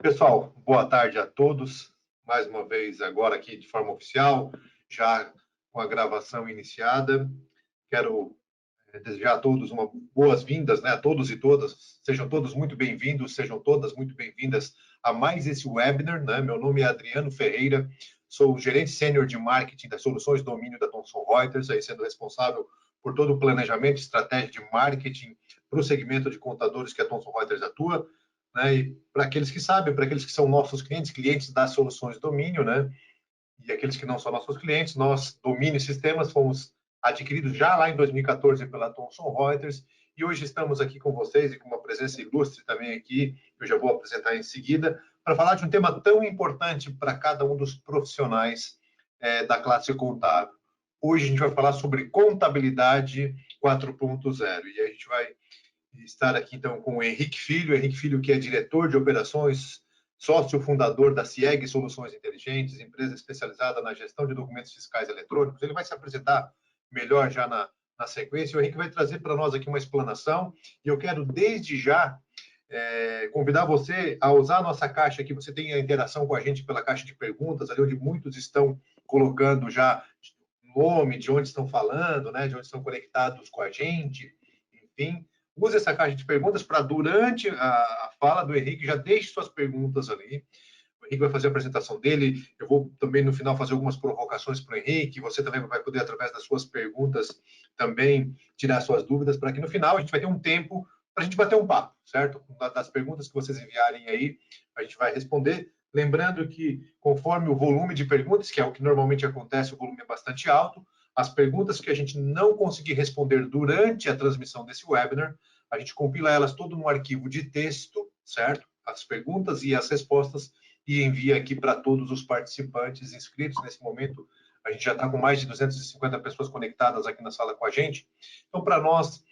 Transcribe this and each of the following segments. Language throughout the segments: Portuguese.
Pessoal, boa tarde a todos. Mais uma vez, agora aqui de forma oficial, já com a gravação iniciada. Quero desejar a todos uma boas-vindas, né? A todos e todas. Sejam todos muito bem-vindos, sejam todas muito bem-vindas a mais esse webinar, né? Meu nome é Adriano Ferreira, sou o gerente sênior de marketing das soluções de domínio da Thomson Reuters, aí sendo responsável por todo o planejamento e estratégia de marketing para o segmento de contadores que a Thomson Reuters atua. Né? E para aqueles que sabem, para aqueles que são nossos clientes, clientes das soluções de domínio, né? E aqueles que não são nossos clientes, nós, Domínio Sistemas, fomos adquiridos já lá em 2014 pela Thomson Reuters, e hoje estamos aqui com vocês e com uma presença ilustre também aqui, que eu já vou apresentar em seguida, para falar de um tema tão importante para cada um dos profissionais da classe contábil. Hoje a gente vai falar sobre contabilidade 4.0, e a gente vai estar aqui, então, com o Henrique Filho, que é diretor de operações, sócio fundador da CIEG Soluções Inteligentes, empresa especializada na gestão de documentos fiscais eletrônicos. Ele vai se apresentar melhor já na sequência. O Henrique vai trazer para nós aqui uma explanação, e eu quero, desde já, convidar você a usar a nossa caixa aqui. Você tem a interação com a gente pela caixa de perguntas, ali onde muitos estão colocando já o nome, de onde estão falando, né, de onde estão conectados com a gente, enfim. Use essa caixa de perguntas para, durante a fala do Henrique, já deixe suas perguntas ali. O Henrique vai fazer a apresentação dele. Eu vou também, no final, fazer algumas provocações para o Henrique. Você também vai poder, através das suas perguntas, também tirar suas dúvidas, para que, no final, a gente vai ter um tempo para a gente bater um papo, certo? Das perguntas que vocês enviarem aí, a gente vai responder. Lembrando que, conforme o volume de perguntas, que é o que normalmente acontece, o volume é bastante alto, as perguntas que a gente não conseguir responder durante a transmissão desse webinar, a gente compila elas todo num arquivo de texto, certo? As perguntas e as respostas, e envia aqui para todos os participantes inscritos. Nesse momento, a gente já está com mais de 250 pessoas conectadas aqui na sala com a gente. Então, para nós,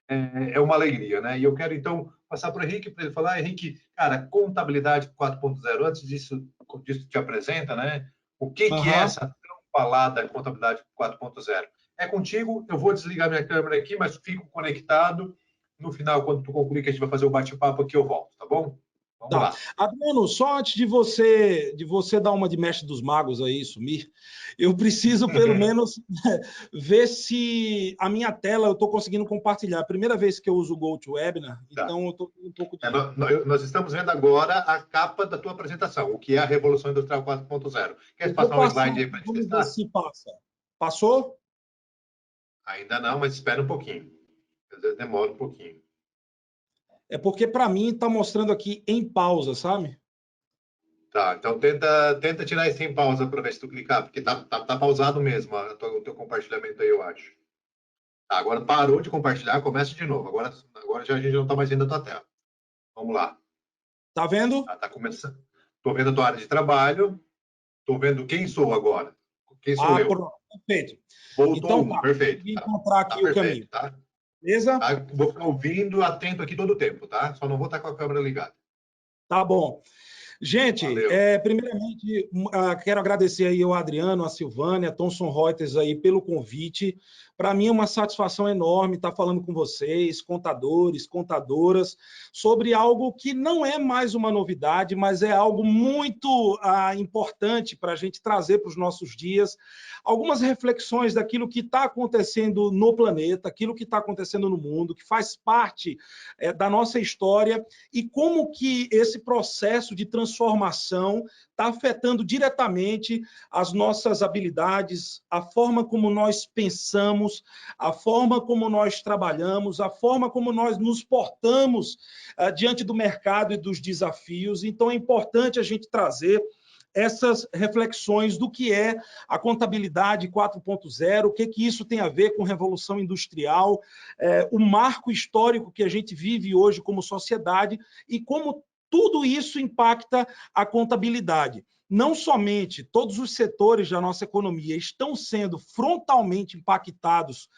é uma alegria, né? E eu quero, então, passar para o Henrique, para ele falar. Henrique, cara, contabilidade 4.0, antes disso te apresenta, né? O que é essa tão falada contabilidade 4.0? É contigo, eu vou desligar minha câmera aqui, mas fico conectado. No final, quando tu concluir, que a gente vai fazer o bate-papo aqui, eu volto, tá bom? Vamos lá. Adriano, só antes de você dar uma de mestre dos magos aí, sumir, eu preciso pelo menos ver se a minha tela eu estou conseguindo compartilhar. A primeira vez que eu uso o GoToWebinar, tá. Então eu estou um pouco de... Nós estamos vendo agora a capa da tua apresentação, o que é a Revolução Industrial 4.0. Quer passar um slide aí para a gente testar? Vamos ver se passa. Passou? Ainda não, mas espera um pouquinho. Às vezes demora um pouquinho. É porque, para mim, está mostrando aqui em pausa, sabe? Tá, então tenta tirar isso em pausa para ver se tu clicar, porque tá pausado mesmo o teu compartilhamento aí, eu acho. Tá, agora parou de compartilhar, começa de novo. Agora já a gente não está mais vendo a tua tela. Vamos lá. Tá vendo? Tá começando. Estou vendo a tua área de trabalho. Estou vendo quem sou agora. Quem sou eu? Pronto, perfeito. Voltou então, tá, perfeito. Vou encontrar aqui o perfeito, caminho. Tá? Beleza? Tá? Vou ficar ouvindo, atento aqui todo o tempo, tá? Só não vou estar com a câmera ligada. Tá bom. Gente, primeiramente, quero agradecer aí ao Adriano, a Silvânia, a Thomson Reuters aí pelo convite. Para mim é uma satisfação enorme estar falando com vocês, contadores, contadoras, sobre algo que não é mais uma novidade, mas é algo muito importante para a gente trazer para os nossos dias algumas reflexões daquilo que está acontecendo no planeta, aquilo que está acontecendo no mundo, que faz parte da nossa história, e como que esse processo de transformação está afetando diretamente as nossas habilidades, a forma como nós pensamos, a forma como nós trabalhamos, a forma como nós nos portamos diante do mercado e dos desafios. Então, é importante a gente trazer essas reflexões do que é a contabilidade 4.0, o que isso tem a ver com revolução industrial, o marco histórico que a gente vive hoje como sociedade e como tudo isso impacta a contabilidade. Não somente todos os setores da nossa economia estão sendo frontalmente impactados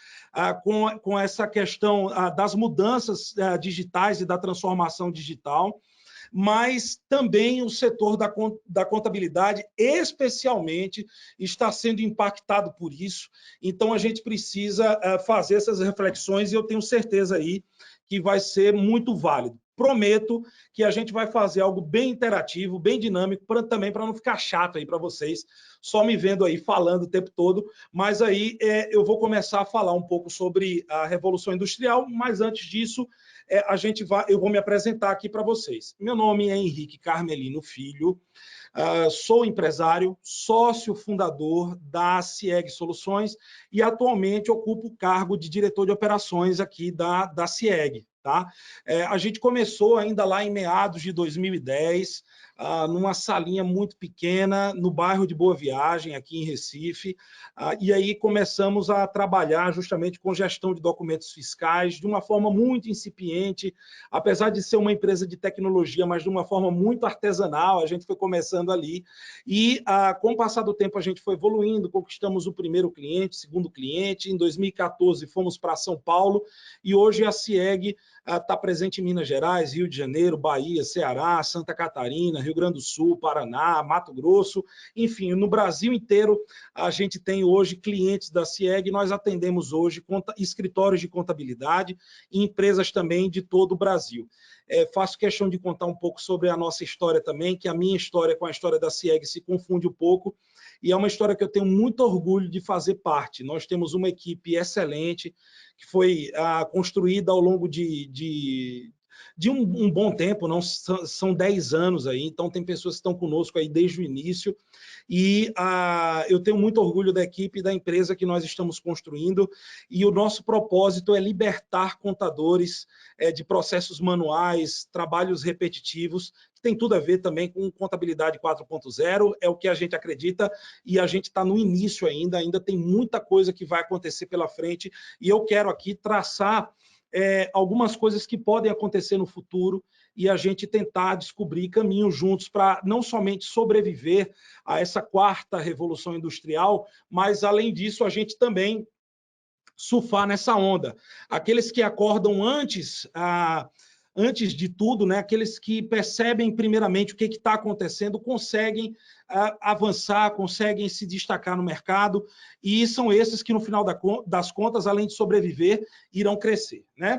com essa questão das mudanças digitais e da transformação digital, mas também o setor da contabilidade, especialmente, está sendo impactado por isso. Então, a gente precisa fazer essas reflexões e eu tenho certeza aí que vai ser muito válido. prometo que a gente vai fazer algo bem interativo, bem dinâmico, também para não ficar chato aí para vocês, só me vendo aí falando o tempo todo, mas aí eu vou começar a falar um pouco sobre a Revolução Industrial, mas antes disso, eu vou me apresentar aqui para vocês. Meu nome é Henrique Carmelino Filho, sou empresário, sócio fundador da CIEG Soluções e atualmente ocupo o cargo de diretor de operações aqui da CIEG. Tá? A gente começou ainda lá em meados de 2010, numa salinha muito pequena, no bairro de Boa Viagem, aqui em Recife, e aí começamos a trabalhar justamente com gestão de documentos fiscais, de uma forma muito incipiente, apesar de ser uma empresa de tecnologia, mas de uma forma muito artesanal, a gente foi começando ali, e com o passar do tempo a gente foi evoluindo, conquistamos o primeiro cliente, segundo cliente, em 2014 fomos para São Paulo, e hoje a CIEG está presente em Minas Gerais, Rio de Janeiro, Bahia, Ceará, Santa Catarina, Rio Grande do Sul, Paraná, Mato Grosso, enfim, no Brasil inteiro a gente tem hoje clientes da CIEG, nós atendemos hoje escritórios de contabilidade e empresas também de todo o Brasil. Faço questão de contar um pouco sobre a nossa história também, que a minha história com a história da CIEG se confunde um pouco, e é uma história que eu tenho muito orgulho de fazer parte. Nós temos uma equipe excelente, que foi construída ao longo de um bom tempo, não são 10 anos aí, então tem pessoas que estão conosco aí desde o início, e eu tenho muito orgulho da equipe e da empresa que nós estamos construindo, e o nosso propósito é libertar contadores de processos manuais, trabalhos repetitivos, que tem tudo a ver também com contabilidade 4.0, é o que a gente acredita, e a gente está no início ainda tem muita coisa que vai acontecer pela frente, e eu quero aqui traçar algumas coisas que podem acontecer no futuro e a gente tentar descobrir caminhos juntos para não somente sobreviver a essa quarta revolução industrial, mas, além disso, a gente também surfar nessa onda. Aqueles que acordam antes de tudo, né, aqueles que percebem primeiramente o que está acontecendo, conseguem avançar, conseguem se destacar no mercado, e são esses que, no final das contas, além de sobreviver, irão crescer. Né?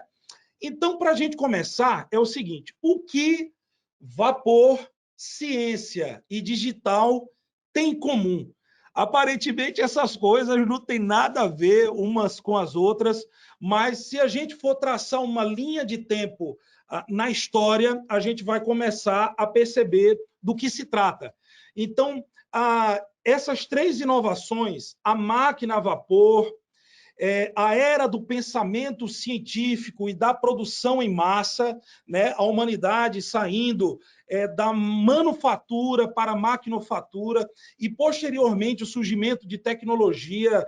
Então, para a gente começar, é o seguinte: o que vapor, ciência e digital têm em comum? Aparentemente, essas coisas não têm nada a ver umas com as outras, mas se a gente for traçar uma linha de tempo na história, a gente vai começar a perceber do que se trata. Então, essas três inovações, a máquina a vapor, a era do pensamento científico e da produção em massa, né? A humanidade saindo da manufatura para a maquinofatura e, posteriormente, o surgimento de tecnologias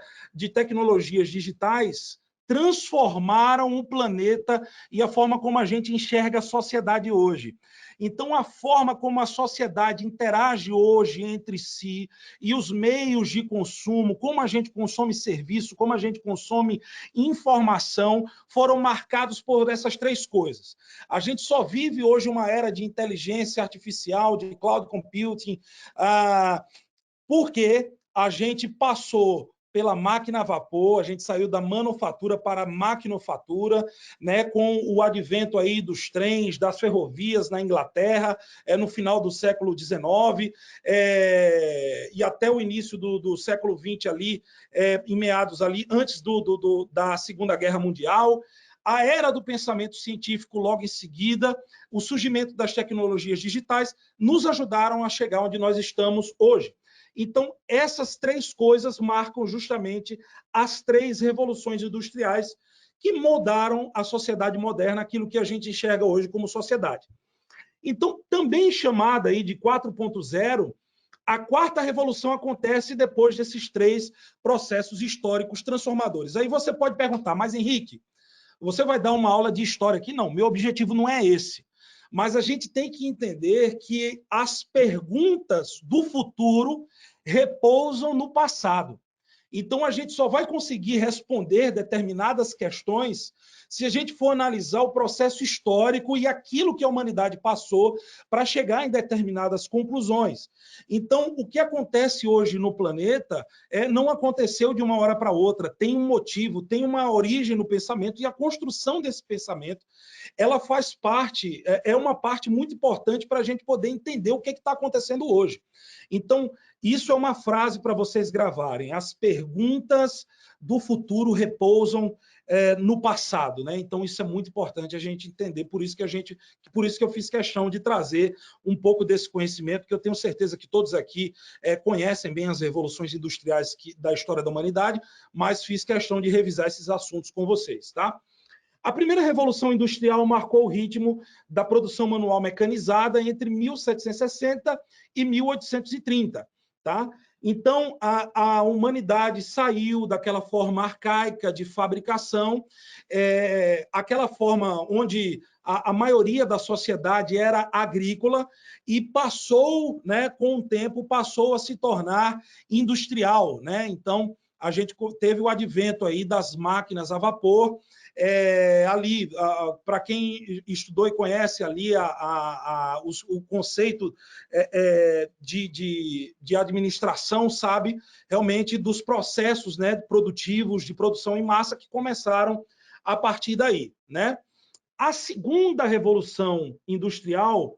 digitais, transformaram o planeta e a forma como a gente enxerga a sociedade hoje. Então, a forma como a sociedade interage hoje entre si e os meios de consumo, como a gente consome serviço, como a gente consome informação, foram marcados por essas três coisas. A gente só vive hoje uma era de inteligência artificial, de cloud computing, porque a gente passou pela máquina a vapor, a gente saiu da manufatura para a maquinofatura, né, com o advento aí dos trens, das ferrovias na Inglaterra, no final do século XIX, e até o início do século XX ali, em meados ali, antes da Segunda Guerra Mundial. A era do pensamento científico, logo em seguida, o surgimento das tecnologias digitais, nos ajudaram a chegar onde nós estamos hoje. Então, essas três coisas marcam justamente as três revoluções industriais que moldaram a sociedade moderna, aquilo que a gente enxerga hoje como sociedade. Então, também chamada aí de 4.0, a quarta revolução acontece depois desses três processos históricos transformadores. Aí você pode perguntar, mas Henrique, você vai dar uma aula de história aqui? Não, meu objetivo não é esse. Mas a gente tem que entender que as perguntas do futuro repousam no passado. Então, a gente só vai conseguir responder determinadas questões se a gente for analisar o processo histórico e aquilo que a humanidade passou para chegar em determinadas conclusões. Então, o que acontece hoje no planeta não aconteceu de uma hora para outra, tem um motivo, tem uma origem no pensamento, e a construção desse pensamento, ela faz parte, é uma parte muito importante para a gente poder entender o que está acontecendo hoje. Então, isso é uma frase para vocês gravarem. As perguntas do futuro repousam no passado, né? Então, isso é muito importante a gente entender. Por isso que eu fiz questão de trazer um pouco desse conhecimento, que eu tenho certeza que todos aqui conhecem bem as revoluções industriais da história da humanidade, mas fiz questão de revisar esses assuntos com vocês, tá? A primeira revolução industrial marcou o ritmo da produção manual mecanizada entre 1760 e 1830, tá? Então, a humanidade saiu daquela forma arcaica de fabricação, aquela forma onde a maioria da sociedade era agrícola, e passou, né, com o tempo, passou a se tornar industrial, né? Então, a gente teve o advento aí das máquinas a vapor. Ali, para quem estudou e conhece ali o conceito de administração, sabe realmente dos processos, né, produtivos de produção em massa que começaram a partir daí, né? A segunda revolução industrial,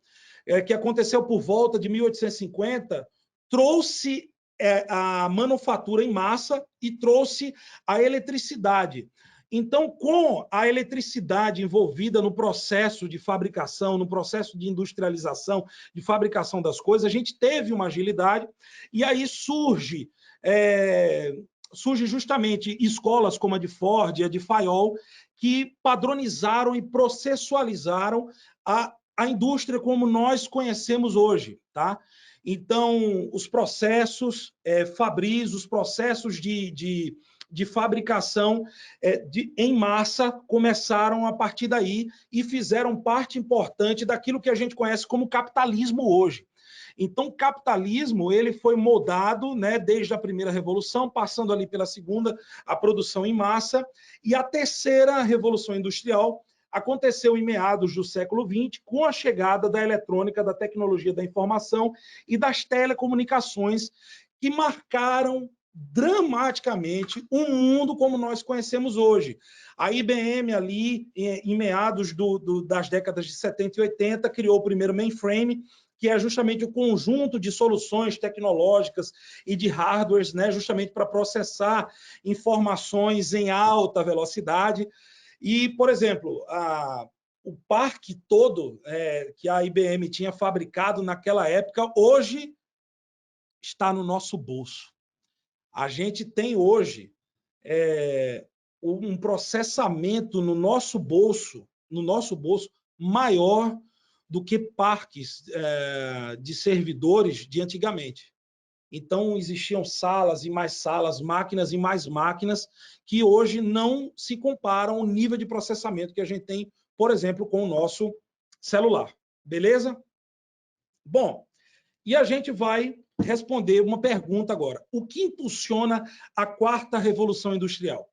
que aconteceu por volta de 1850, trouxe a manufatura em massa e trouxe a eletricidade. Então, com a eletricidade envolvida no processo de fabricação, no processo de industrialização, de fabricação das coisas, a gente teve uma agilidade, e aí surge justamente escolas como a de Ford e a de Fayol, que padronizaram e processualizaram a indústria como nós conhecemos hoje, tá? Então, os processos fabris, os processos de fabricação em massa começaram a partir daí e fizeram parte importante daquilo que a gente conhece como capitalismo hoje. Então, o capitalismo ele foi moldado, né, desde a primeira revolução, passando ali pela segunda, a produção em massa, e a terceira revolução industrial aconteceu em meados do século XX, com a chegada da eletrônica, da tecnologia da informação e das telecomunicações, que marcaram dramaticamente o mundo como nós conhecemos hoje. A IBM ali, em meados das décadas de 70 e 80, criou o primeiro mainframe, que é justamente o conjunto de soluções tecnológicas e de hardwares, né, justamente para processar informações em alta velocidade. E, por exemplo, o parque todo que a IBM tinha fabricado naquela época, hoje está no nosso bolso. A gente tem hoje um processamento no nosso bolso maior do que parques de servidores de antigamente. Então, existiam salas e mais salas, máquinas e mais máquinas, que hoje não se comparam ao nível de processamento que a gente tem, por exemplo, com o nosso celular. Beleza? Bom, e a gente vai responder uma pergunta agora. O que impulsiona a quarta revolução industrial?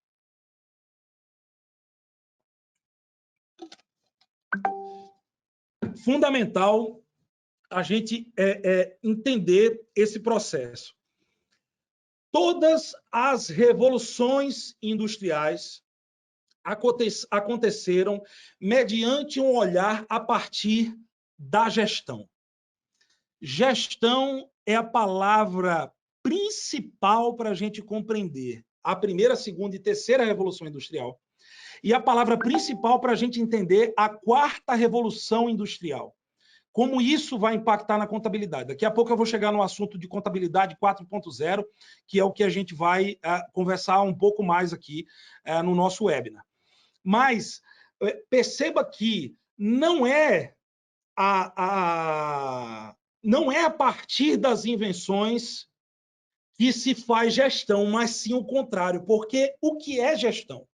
Fundamental a gente entender esse processo. Todas as revoluções industriais aconteceram mediante um olhar a partir da gestão. Gestão é a palavra principal para a gente compreender a primeira, segunda e terceira revolução industrial, e a palavra principal para a gente entender a quarta revolução industrial. Como isso vai impactar na contabilidade? Daqui a pouco eu vou chegar no assunto de contabilidade 4.0, que é o que a gente vai conversar um pouco mais aqui no nosso webinar. Mas perceba que não é a partir das invenções que se faz gestão, mas sim o contrário. Porque o que é gestão?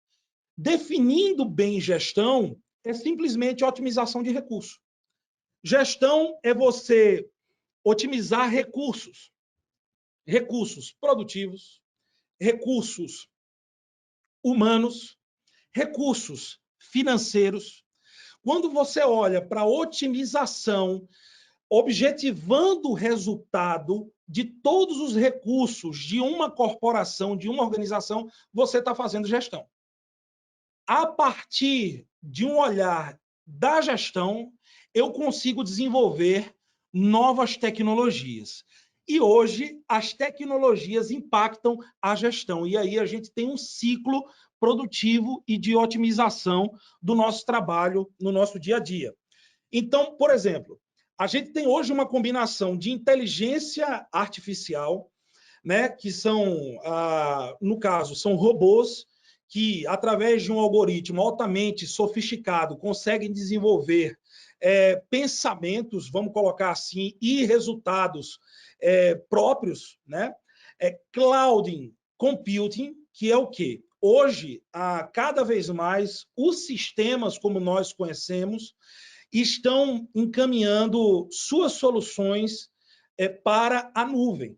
Definindo bem gestão, é simplesmente otimização de recursos. Gestão é você otimizar recursos produtivos, recursos humanos, recursos financeiros. Quando você olha para a otimização, objetivando o resultado de todos os recursos de uma corporação, de uma organização, você está fazendo gestão. A partir de um olhar da gestão, eu consigo desenvolver novas tecnologias. E hoje, as tecnologias impactam a gestão. E aí a gente tem um ciclo produtivo e de otimização do nosso trabalho no nosso dia a dia. Então, por exemplo, a gente tem hoje uma combinação de inteligência artificial, né, que são, no caso, são robôs que, através de um algoritmo altamente sofisticado, conseguem desenvolver pensamentos, vamos colocar assim, e resultados próprios, né? Cloud computing, que é o quê? Hoje, cada vez mais, os sistemas como nós conhecemos estão encaminhando suas soluções para a nuvem.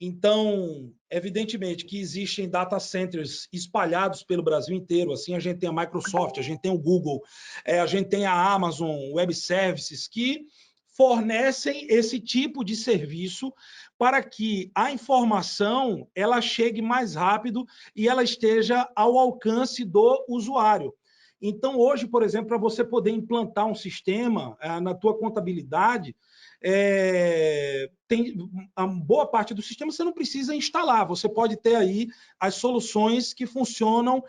Então, evidentemente que existem data centers espalhados pelo Brasil inteiro. Assim, a gente tem a Microsoft, a gente tem o Google, a gente tem a Amazon Web Services, que fornecem esse tipo de serviço para que a informação ela chegue mais rápido e ela esteja ao alcance do usuário. Então, hoje, por exemplo, para você poder implantar um sistema na tua contabilidade, tem a boa parte do sistema você não precisa instalar, você pode ter aí as soluções que funcionam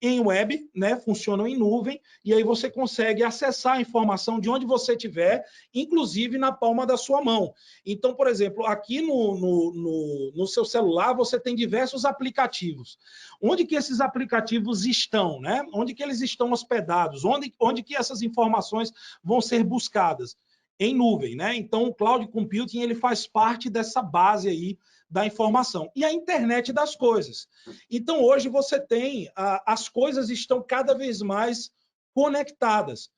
em web, né? Funcionam em nuvem, e aí você consegue acessar a informação de onde você estiver, inclusive na palma da sua mão. Então, por exemplo, aqui no seu celular você tem diversos aplicativos. Onde que esses aplicativos estão, né? Onde que eles estão hospedados? Onde que essas informações vão ser buscadas? Em nuvem, né? Então, o Cloud Computing ele faz parte dessa base aí da informação. E a internet das coisas. Então, hoje você tem, as coisas estão cada vez mais conectadas.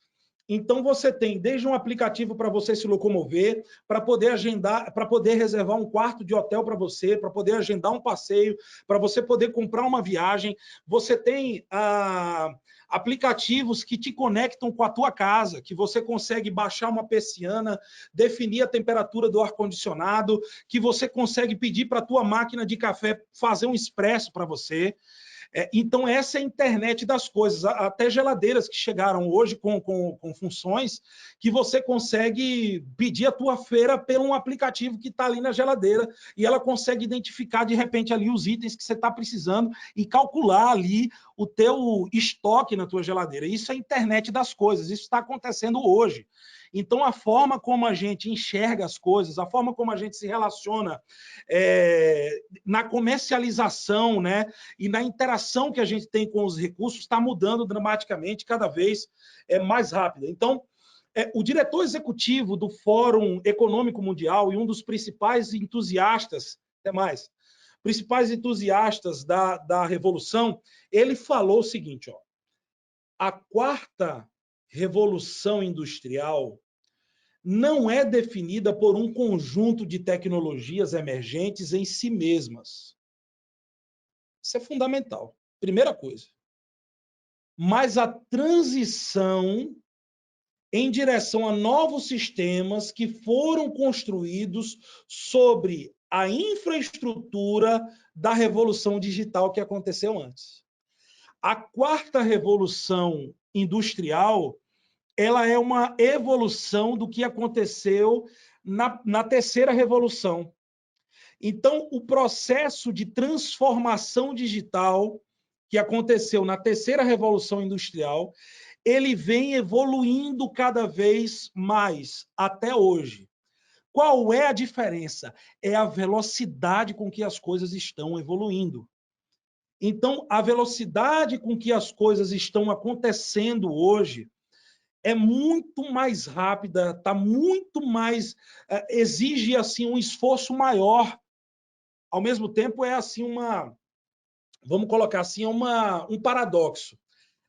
Então, você tem desde um aplicativo para você se locomover, para poder agendar, para poder reservar um quarto de hotel para você, para poder agendar um passeio, para você poder comprar uma viagem. Você tem aplicativos que te conectam com a tua casa, que você consegue baixar uma persiana, definir a temperatura do ar-condicionado, que você consegue pedir para a tua máquina de café fazer um expresso para você. Então, essa é a internet das coisas. Até geladeiras que chegaram hoje com funções que você consegue pedir a tua feira por um aplicativo que está ali na geladeira e ela consegue identificar, de repente, ali os itens que você está precisando e calcular ali o teu estoque na tua geladeira. Isso é a internet das coisas. Isso está acontecendo hoje. Então, a forma como a gente enxerga as coisas, a forma como a gente se relaciona na comercialização, né, e na interação que a gente tem com os recursos está mudando dramaticamente, cada vez mais rápido. Então, o diretor executivo do Fórum Econômico Mundial e um dos principais entusiastas, principais entusiastas da Revolução, ele falou o seguinte, ó, a quarta revolução industrial não é definida por um conjunto de tecnologias emergentes em si mesmas. Isso é fundamental. Primeira coisa. Mas a transição em direção a novos sistemas que foram construídos sobre a infraestrutura da revolução digital que aconteceu antes. A quarta revolução industrial ela é uma evolução do que aconteceu na terceira revolução. Então, o processo de transformação digital que aconteceu na terceira revolução industrial, ele vem evoluindo cada vez mais até hoje. Qual é a diferença? É a velocidade com que as coisas estão evoluindo. Então, a velocidade com que as coisas estão acontecendo hoje é muito mais rápida, tá muito mais exige assim um esforço maior. Ao mesmo tempo é assim vamos colocar assim, um paradoxo.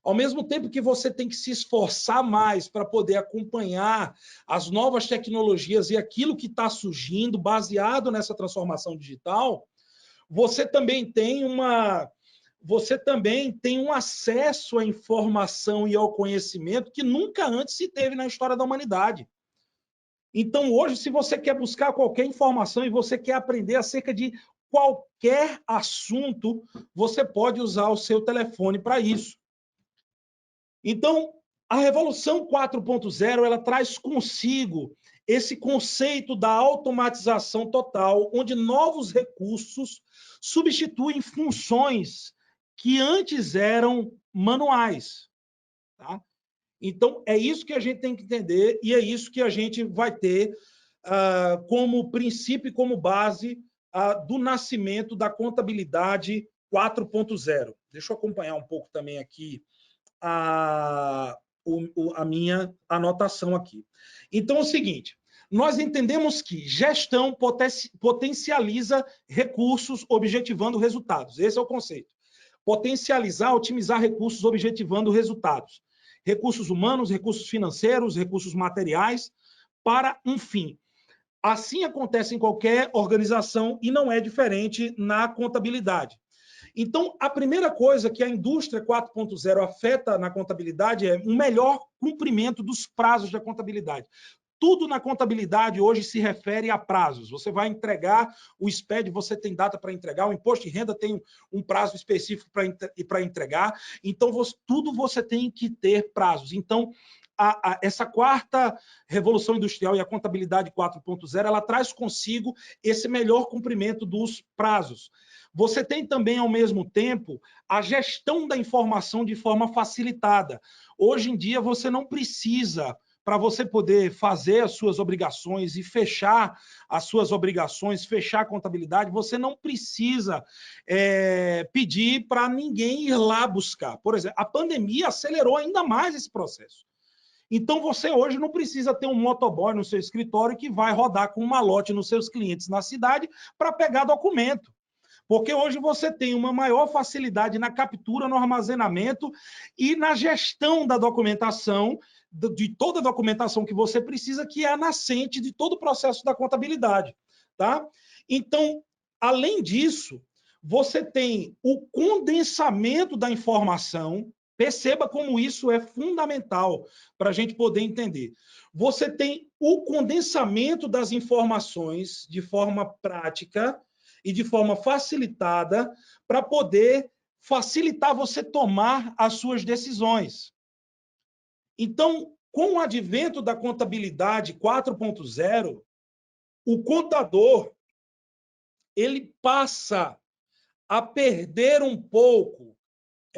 Ao mesmo tempo que você tem que se esforçar mais para poder acompanhar as novas tecnologias e aquilo que está surgindo baseado nessa transformação digital, você também tem um acesso à informação e ao conhecimento que nunca antes se teve na história da humanidade. Então, hoje, se você quer buscar qualquer informação e você quer aprender acerca de qualquer assunto, você pode usar o seu telefone para isso. Então, a Revolução 4.0, ela traz consigo esse conceito da automatização total, onde novos recursos substituem funções que antes eram manuais. Tá? Então, é isso que a gente tem que entender e é isso que a gente vai ter como princípio e como base do nascimento da contabilidade 4.0. Deixa eu acompanhar um pouco também aqui a minha anotação aqui. Então, é o seguinte, nós entendemos que gestão potencializa recursos objetivando resultados. Esse é o conceito. Potencializar, otimizar recursos objetivando resultados. Recursos humanos, recursos financeiros, recursos materiais, para um fim. Assim acontece em qualquer organização e não é diferente na contabilidade. Então, a primeira coisa que a indústria 4.0 afeta na contabilidade é um melhor cumprimento dos prazos da contabilidade. Tudo na contabilidade hoje se refere a prazos. Você vai entregar o SPED, você tem data para entregar, o imposto de renda tem um prazo específico para entregar. Então, tudo você tem que ter prazos. Então, essa quarta revolução industrial e a contabilidade 4.0, ela traz consigo esse melhor cumprimento dos prazos. Você tem também, ao mesmo tempo, a gestão da informação de forma facilitada. Hoje em dia, você não precisa, para você poder fazer as suas obrigações e fechar as suas obrigações, fechar a contabilidade, você não precisa pedir para ninguém ir lá buscar. Por exemplo, a pandemia acelerou ainda mais esse processo. Então, você hoje não precisa ter um motoboy no seu escritório que vai rodar com um malote nos seus clientes na cidade para pegar documento. Porque hoje você tem uma maior facilidade na captura, no armazenamento e na gestão da documentação, de toda a documentação que você precisa, que é a nascente de todo o processo da contabilidade. Tá? Então, além disso, você tem o condensamento da informação. Perceba como isso é fundamental para a gente poder entender. Você tem o condensamento das informações de forma prática e de forma facilitada para poder facilitar você tomar as suas decisões. Então, com o advento da contabilidade 4.0, o contador ele passa a perder um pouco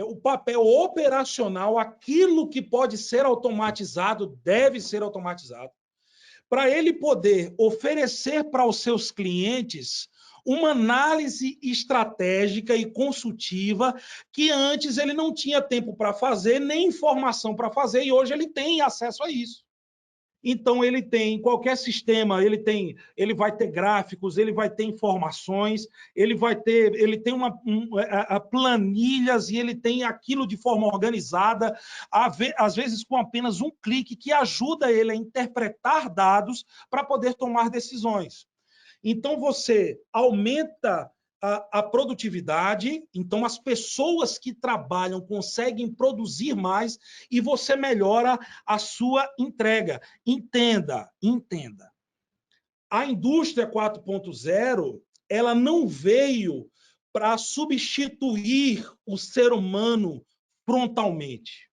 o papel operacional, aquilo que pode ser automatizado, deve ser automatizado, para ele poder oferecer para os seus clientes uma análise estratégica e consultiva que antes ele não tinha tempo para fazer, nem informação para fazer, e hoje ele tem acesso a isso. Então, ele tem qualquer sistema, ele vai ter gráficos, ele vai ter informações, ele tem planilhas e ele tem aquilo de forma organizada, às vezes com apenas um clique, que ajuda ele a interpretar dados para poder tomar decisões. Então, você aumenta a produtividade, então as pessoas que trabalham conseguem produzir mais e você melhora a sua entrega. Entenda. A indústria 4.0, ela não veio para substituir o ser humano frontalmente.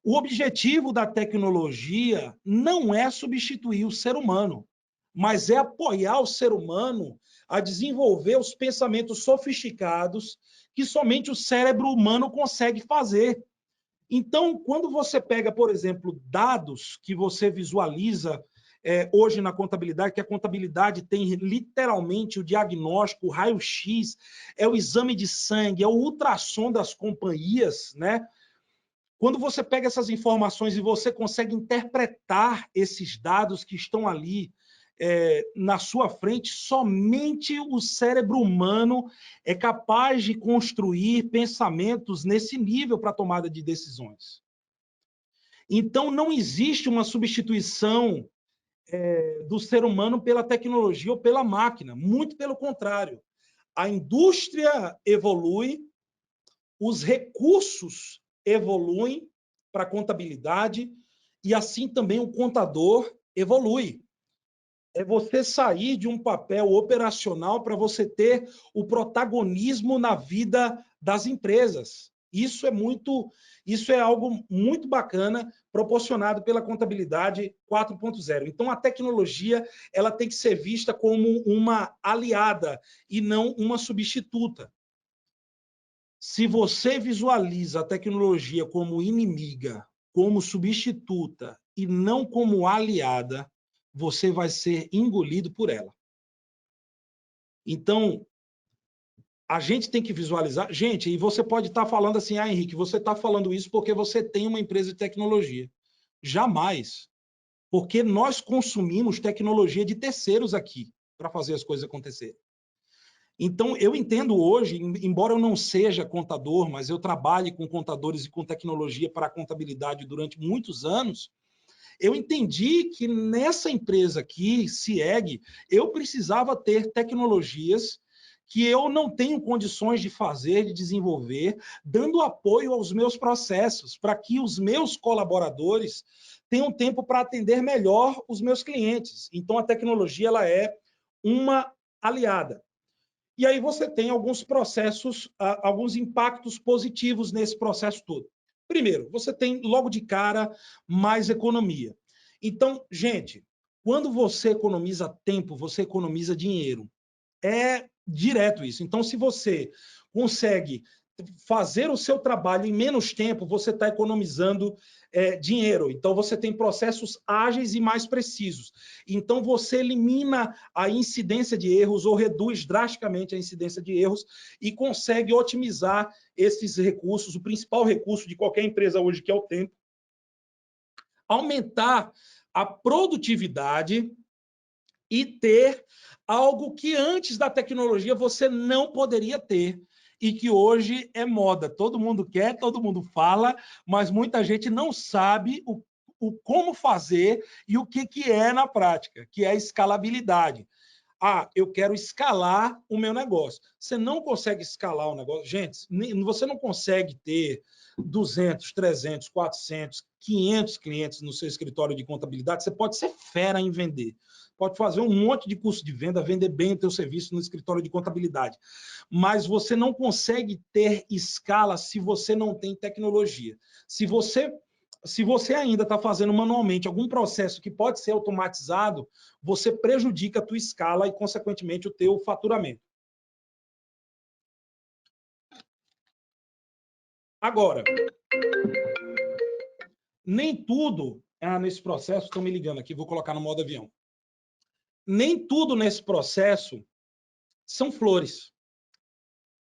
O objetivo da tecnologia não é substituir o ser humano, mas é apoiar o ser humano a desenvolver os pensamentos sofisticados que somente o cérebro humano consegue fazer. Então, quando você pega, por exemplo, dados que você visualiza hoje na contabilidade, que a contabilidade tem literalmente o diagnóstico, o raio-x, é o exame de sangue, é o ultrassom das companhias, né? Quando você pega essas informações e você consegue interpretar esses dados que estão ali na sua frente, somente o cérebro humano é capaz de construir pensamentos nesse nível para tomada de decisões. Então, não existe uma substituição do ser humano pela tecnologia ou pela máquina, muito pelo contrário. a indústria evolui, os recursos evoluem para a contabilidade e assim também o contador evolui. É você sair de um papel operacional para você ter o protagonismo na vida das empresas. Isso é algo muito bacana, proporcionado pela contabilidade 4.0. Então, a tecnologia ela tem que ser vista como uma aliada e não uma substituta. Se você visualiza a tecnologia como inimiga, como substituta e não como aliada, você vai ser engolido por ela. Então, a gente tem que visualizar. Gente, e você pode estar falando assim, Henrique, você está falando isso porque você tem uma empresa de tecnologia. Jamais. Porque nós consumimos tecnologia de terceiros aqui para fazer as coisas acontecerem. Então, eu entendo hoje, embora eu não seja contador, mas eu trabalhe com contadores e com tecnologia para a contabilidade durante muitos anos, eu entendi que nessa empresa aqui, CIEG, eu precisava ter tecnologias que eu não tenho condições de fazer, de desenvolver, dando apoio aos meus processos, para que os meus colaboradores tenham tempo para atender melhor os meus clientes. Então, a tecnologia ela é uma aliada. E aí você tem alguns processos, alguns impactos positivos nesse processo todo. Primeiro, você tem logo de cara mais economia. Então, gente, quando você economiza tempo, você economiza dinheiro. É direto isso. Então, se você consegue fazer o seu trabalho em menos tempo, você está economizando dinheiro. Então, você tem processos ágeis e mais precisos. Então, você elimina a incidência de erros ou reduz drasticamente a incidência de erros e consegue otimizar esses recursos, o principal recurso de qualquer empresa hoje, que é o tempo. Aumentar a produtividade e ter algo que antes da tecnologia você não poderia ter e que hoje é moda. Todo mundo quer, todo mundo fala, mas muita gente não sabe o como fazer e o que é na prática, que é a escalabilidade. Eu quero escalar o meu negócio. Você não consegue escalar o negócio. Gente, você não consegue ter 200, 300, 400, 500 clientes no seu escritório de contabilidade. Você pode ser fera em vender. Pode fazer um monte de curso de venda, vender bem o teu serviço no escritório de contabilidade. Mas você não consegue ter escala se você não tem tecnologia. Se você ainda está fazendo manualmente algum processo que pode ser automatizado, você prejudica a tua escala e, consequentemente, o teu faturamento. Agora, nem tudo nesse processo, estão me ligando aqui, vou colocar no modo avião. Nem tudo nesse processo são flores.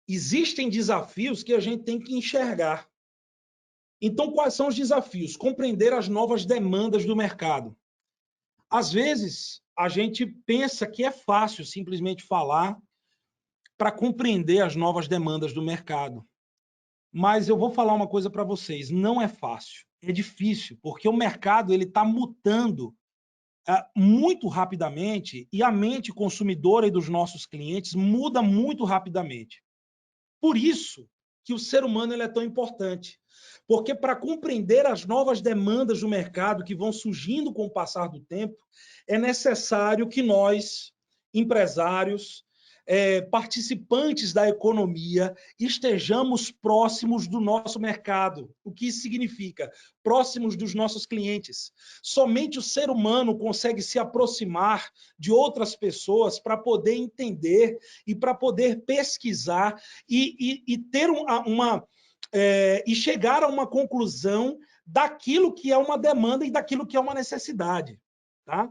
Existem desafios que a gente tem que enxergar. Então, quais são os desafios? Compreender as novas demandas do mercado. Às vezes, a gente pensa que é fácil simplesmente falar para compreender as novas demandas do mercado. Mas eu vou falar uma coisa para vocês, não é fácil, é difícil, porque o mercado está mutando muito rapidamente e a mente consumidora e dos nossos clientes muda muito rapidamente. Por isso que o ser humano é tão importante. Porque para compreender as novas demandas do mercado que vão surgindo com o passar do tempo, é necessário que nós, empresários, participantes da economia, estejamos próximos do nosso mercado. O que isso significa? Próximos dos nossos clientes. Somente o ser humano consegue se aproximar de outras pessoas para poder entender e para poder pesquisar e ter e chegar a uma conclusão daquilo que é uma demanda e daquilo que é uma necessidade. Tá?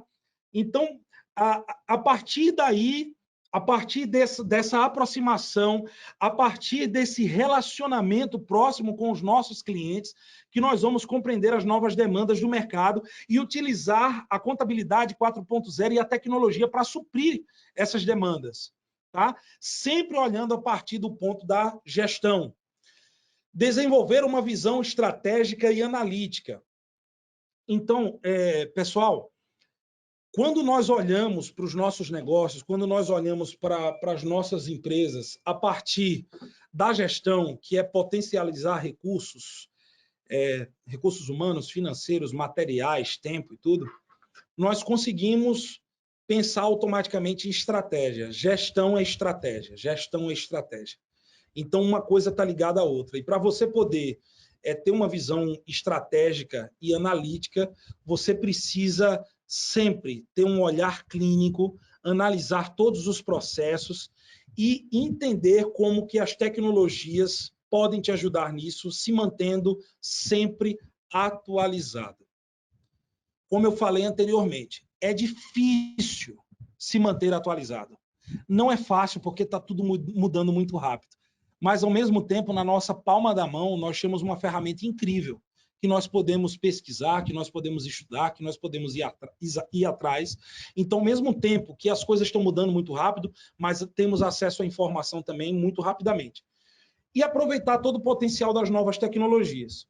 Então, a partir daí, a partir dessa aproximação, a partir desse relacionamento próximo com os nossos clientes, que nós vamos compreender as novas demandas do mercado e utilizar a contabilidade 4.0 e a tecnologia para suprir essas demandas. Tá? Sempre olhando a partir do ponto da gestão. Desenvolver uma visão estratégica e analítica. Então, pessoal, Quando nós olhamos para os nossos negócios, quando nós olhamos para as nossas empresas a partir da gestão, que é potencializar recursos, recursos humanos, financeiros, materiais, tempo e tudo, nós conseguimos pensar automaticamente em estratégia. Gestão é estratégia, gestão é estratégia. Então, uma coisa está ligada à outra. E para você poder ter uma visão estratégica e analítica, você precisa sempre ter um olhar clínico, analisar todos os processos e entender como que as tecnologias podem te ajudar nisso, se mantendo sempre atualizado. Como eu falei anteriormente, é difícil se manter atualizado. Não é fácil porque está tudo mudando muito rápido. Mas, ao mesmo tempo, na nossa palma da mão, nós temos uma ferramenta incrível que nós podemos pesquisar, que nós podemos estudar, que nós podemos ir atrás. Então, ao mesmo tempo que as coisas estão mudando muito rápido, mas temos acesso à informação também muito rapidamente. E aproveitar todo o potencial das novas tecnologias.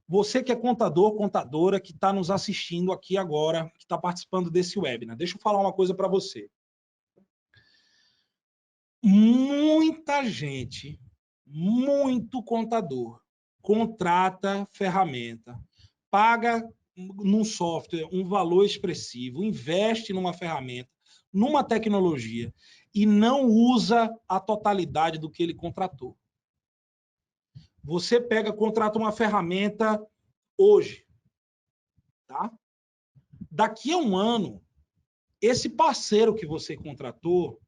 Você que é contador, contadora, que está nos assistindo aqui agora, que está participando desse webinar, deixa eu falar uma coisa para você. Muita gente, muito contador, contrata ferramenta, paga num software um valor expressivo, investe numa ferramenta, numa tecnologia, e não usa a totalidade do que ele contratou. Você contrata uma ferramenta hoje, tá? Daqui a um ano, esse parceiro que você contratou,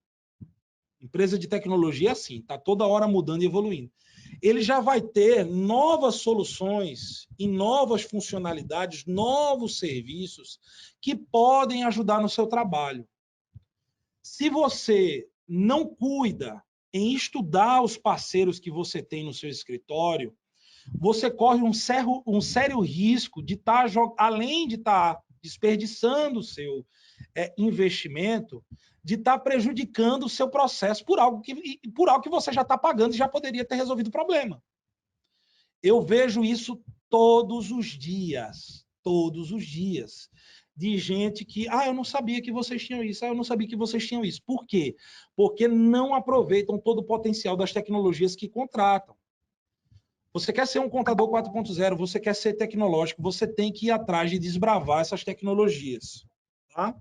empresa de tecnologia é assim, tá toda hora mudando e evoluindo. Ele já vai ter novas soluções e novas funcionalidades, novos serviços que podem ajudar no seu trabalho. Se você não cuida em estudar os parceiros que você tem no seu escritório, você corre um sério risco de além de estar desperdiçando o seu investimento, de estar prejudicando o seu processo por algo que você já está pagando e já poderia ter resolvido o problema. Eu vejo isso todos os dias, de gente que, eu não sabia que vocês tinham isso, eu não sabia que vocês tinham isso. Por quê? Porque não aproveitam todo o potencial das tecnologias que contratam. Você quer ser um contador 4.0, você quer ser tecnológico, você tem que ir atrás de desbravar essas tecnologias. Tá?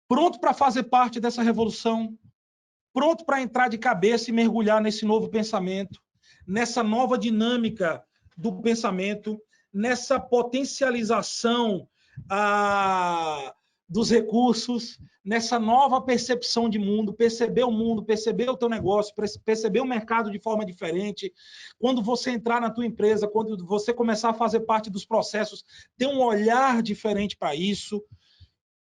Pronto para fazer parte dessa revolução? Pronto para entrar de cabeça e mergulhar nesse novo pensamento, nessa nova dinâmica do pensamento, nessa potencialização dos recursos, nessa nova percepção de mundo, perceber o teu negócio, perceber o mercado de forma diferente. Quando você entrar na tua empresa, quando você começar a fazer parte dos processos, ter um olhar diferente para isso,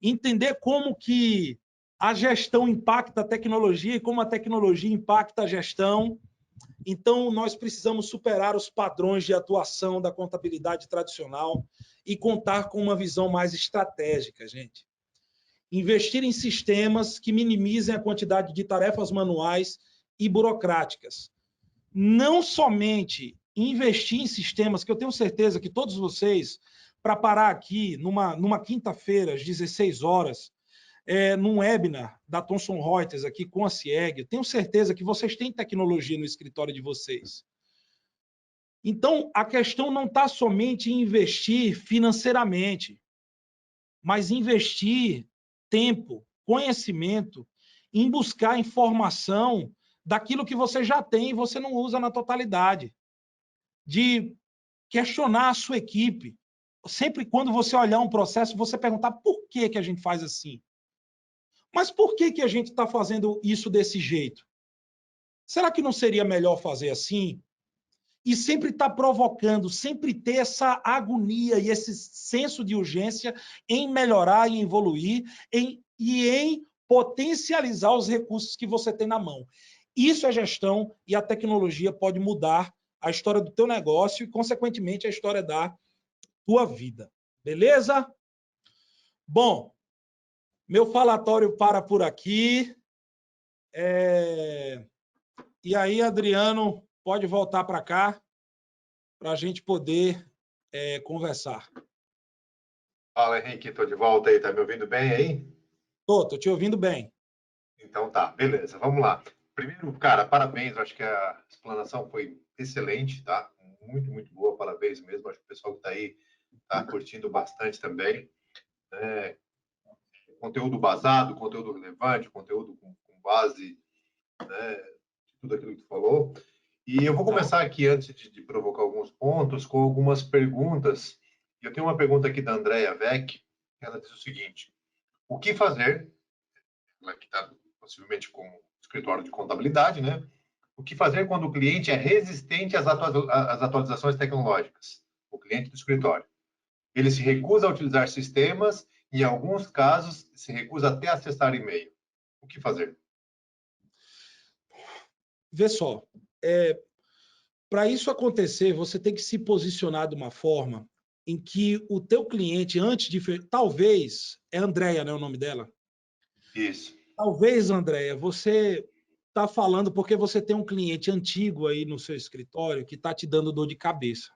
entender como que a gestão impacta a tecnologia e como a tecnologia impacta a gestão. Então, nós precisamos superar os padrões de atuação da contabilidade tradicional e contar com uma visão mais estratégica, gente. Investir em sistemas que minimizem a quantidade de tarefas manuais e burocráticas. Não somente investir em sistemas, que eu tenho certeza que todos vocês, para parar aqui numa quinta-feira, às 16 horas, num webinar da Thomson Reuters aqui com a CIEG, eu tenho certeza que vocês têm tecnologia no escritório de vocês. Então, a questão não está somente em investir financeiramente, mas investir tempo, conhecimento, em buscar informação daquilo que você já tem e você não usa na totalidade. De questionar a sua equipe. Sempre quando você olhar um processo, você perguntar por que a gente faz assim? Mas por que a gente está fazendo isso desse jeito? Será que não seria melhor fazer assim? E sempre estar provocando, sempre ter essa agonia e esse senso de urgência em melhorar e evoluir e em potencializar os recursos que você tem na mão. Isso é gestão e a tecnologia pode mudar a história do teu negócio e, consequentemente, a história da tua vida. Beleza? Bom, meu falatório para por aqui. E aí, Adriano, pode voltar para cá para a gente poder conversar. Fala, Henrique, estou de volta aí, tá me ouvindo bem aí? Tô te ouvindo bem. Então tá, beleza, vamos lá. Primeiro, cara, parabéns, eu acho que a explanação foi excelente, tá? Muito, muito boa, parabéns mesmo. Acho que o pessoal que está aí está curtindo bastante também. É, conteúdo basado, conteúdo relevante, conteúdo com base, né, de tudo aquilo que tu falou. E eu vou Tá? começar aqui, antes de provocar alguns pontos, com algumas perguntas. Eu tenho uma pergunta aqui da Andrea Vec, ela diz o seguinte: o que fazer, ela que está possivelmente com escritório de contabilidade, né? O que fazer quando o cliente é resistente às atualizações tecnológicas? O cliente do escritório. Ele se recusa a utilizar sistemas e, em alguns casos, se recusa até a acessar e-mail. O que fazer? Vê só, para isso acontecer, você tem que se posicionar de uma forma em que o teu cliente, antes de... Talvez, é Andréia, né, o nome dela? Isso. Talvez, Andréia, você está falando porque você tem um cliente antigo aí no seu escritório que está te dando dor de cabeça.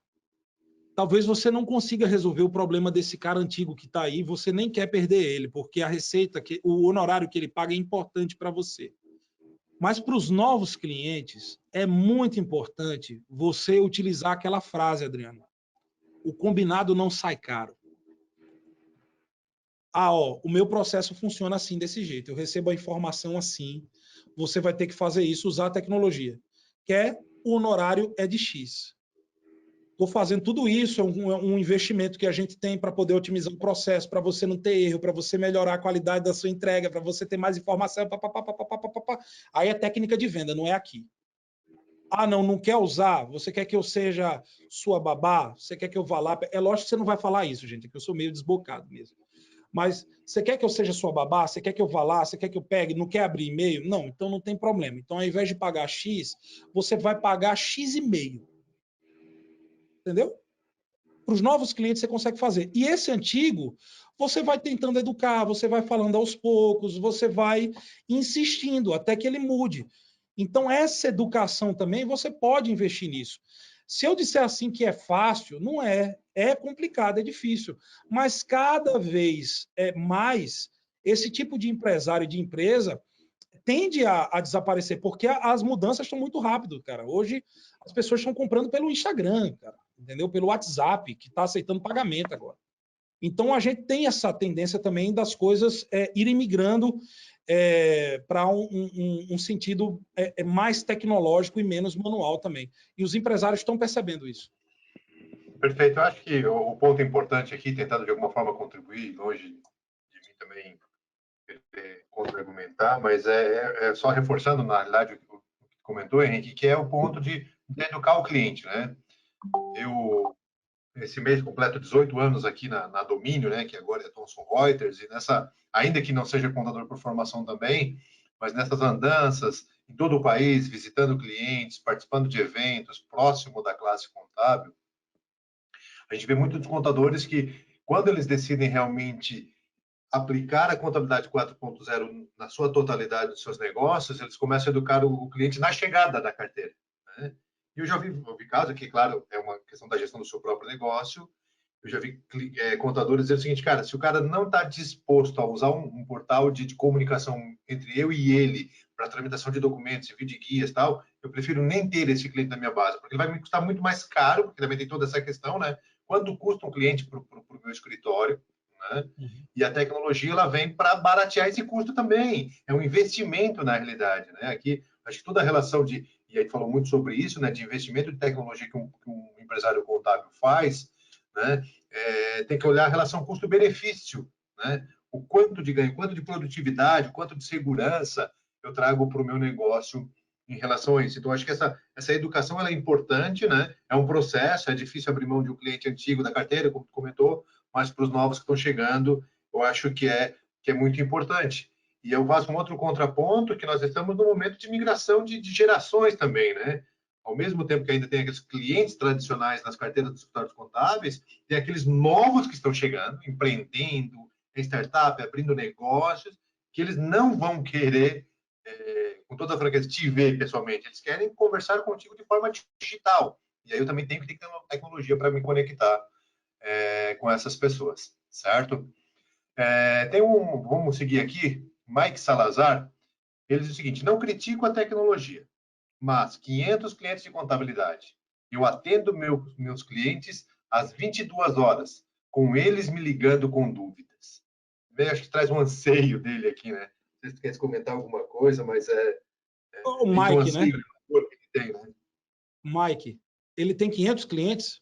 Talvez você não consiga resolver o problema desse cara antigo que está aí, você nem quer perder ele, porque a receita, o honorário que ele paga é importante para você. Mas para os novos clientes, é muito importante você utilizar aquela frase, Adriano. O combinado não sai caro. O meu processo funciona assim, desse jeito. Eu recebo a informação assim. Você vai ter que fazer isso, usar a tecnologia. O honorário é de X. Estou fazendo tudo isso, é um investimento que a gente tem para poder otimizar o processo, para você não ter erro, para você melhorar a qualidade da sua entrega, para você ter mais informação. Aí é técnica de venda, não é aqui. Não quer usar? Você quer que eu seja sua babá? Você quer que eu vá lá? É lógico que você não vai falar isso, gente, que eu sou meio desbocado mesmo. Mas você quer que eu seja sua babá? Você quer que eu vá lá? Você quer que eu pegue? Não quer abrir e-mail? Não, então não tem problema. Então, ao invés de pagar X, você vai pagar X e meio. Entendeu? Para os novos clientes você consegue fazer. E esse antigo, você vai tentando educar, você vai falando aos poucos, você vai insistindo até que ele mude. Então, essa educação também, você pode investir nisso. Se eu disser assim que é fácil, não é. É complicado, é difícil. Mas cada vez mais, esse tipo de empresário, de empresa, tende a desaparecer, porque as mudanças estão muito rápido, cara. Hoje, as pessoas estão comprando pelo Instagram, cara, entendeu? Pelo WhatsApp, que está aceitando pagamento agora. Então, a gente tem essa tendência também das coisas irem migrando para um sentido mais tecnológico e menos manual também. E os empresários estão percebendo isso. Perfeito. Eu acho que o ponto importante aqui, tentando de alguma forma contribuir, longe de mim também contra-argumentar, mas é só reforçando, na realidade, o que comentou, Henrique, que é o ponto de educar o cliente, né? Eu, esse mês, completo 18 anos aqui na Domínio, né, que agora é Thomson Reuters, e nessa, ainda que não seja contador por formação também, mas nessas andanças em todo o país, visitando clientes, participando de eventos, próximo da classe contábil, a gente vê muitos contadores que, quando eles decidem realmente aplicar a contabilidade 4.0 na sua totalidade dos seus negócios, eles começam a educar o cliente na chegada da carteira, né? E eu já ouvi caso que, claro, é uma questão da gestão do seu próprio negócio. Eu já vi contadores dizer o seguinte, cara, se o cara não está disposto a usar um portal de comunicação entre eu e ele para tramitação de documentos, envio de guias e tal, eu prefiro nem ter esse cliente na minha base, porque ele vai me custar muito mais caro, porque também tem toda essa questão, né? Quanto custa um cliente para o meu escritório, né? Uhum. E a tecnologia ela vem para baratear esse custo também. É um investimento na realidade, né? Aqui acho que toda a relação e aí falou muito sobre isso, né? De investimento de tecnologia que um empresário contábil faz, né? Tem que olhar a relação custo-benefício, né? O quanto de ganho, quanto de produtividade, quanto de segurança eu trago para o meu negócio em relação a isso. Então, acho que essa educação ela é importante, né? É um processo, é difícil abrir mão de um cliente antigo da carteira, como tu comentou, mas para os novos que estão chegando, eu acho que é muito importante. E eu faço um outro contraponto, que nós estamos no momento de migração de gerações também, né? Ao mesmo tempo que ainda tem aqueles clientes tradicionais nas carteiras dos escritórios contábeis, tem aqueles novos que estão chegando, empreendendo, em startup, abrindo negócios, que eles não vão querer, com toda a franqueza, te ver pessoalmente. Eles querem conversar contigo de forma digital. E aí eu também tenho que ter uma tecnologia para me conectar com essas pessoas. certo? Vamos seguir aqui, Mike Salazar, ele diz o seguinte: não critico a tecnologia, mas 500 clientes de contabilidade. Eu atendo meus clientes às 22 horas, com eles me ligando com dúvidas. Eu acho que traz um anseio dele aqui, né? Não sei se tu quer comentar alguma coisa, mas O meio que um Mike, né? anseio que ele tem, né? Mike, ele tem 500 clientes?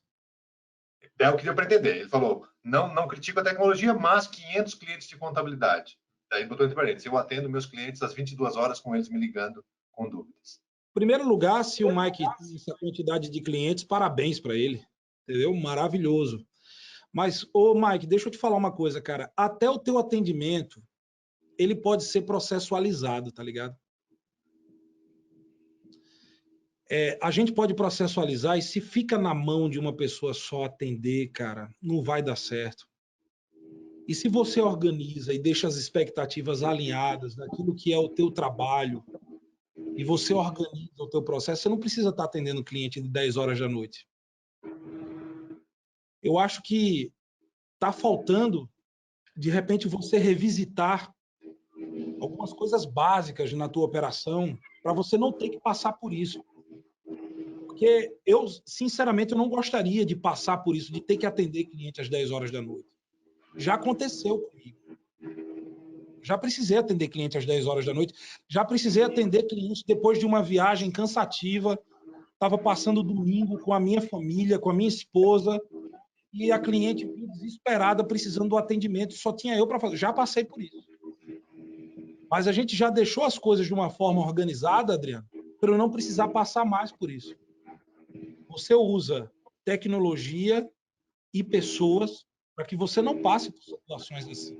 É o que deu para entender. Ele falou: não critico a tecnologia, mas 500 clientes de contabilidade. Daí botou entre parênteses: eu atendo meus clientes às 22 horas, com eles me ligando com dúvidas. Em primeiro lugar, se o Mike tem essa quantidade de clientes, parabéns para ele. Entendeu? Maravilhoso. Mas, ô Mike, deixa eu te falar uma coisa, cara. Até o teu atendimento, ele pode ser processualizado, tá ligado? A gente pode processualizar e se fica na mão de uma pessoa só atender, cara, não vai dar certo. E se você organiza e deixa as expectativas alinhadas naquilo que é o teu trabalho, e você organiza o teu processo, você não precisa estar atendendo cliente de 10 horas da noite. Eu acho que está faltando, de repente, você revisitar algumas coisas básicas na tua operação para você não ter que passar por isso. Porque eu, sinceramente, eu não gostaria de passar por isso, de ter que atender cliente às 10 horas da noite. Já aconteceu comigo. Já precisei atender cliente às 10 horas da noite. Já precisei atender cliente depois de uma viagem cansativa. Estava passando o domingo com a minha família, com a minha esposa, e a cliente desesperada, precisando do atendimento. Só tinha eu para fazer. Já passei por isso. Mas a gente já deixou as coisas de uma forma organizada, Adriano, para eu não precisar passar mais por isso. Você usa tecnologia e pessoas para que você não passe por situações assim.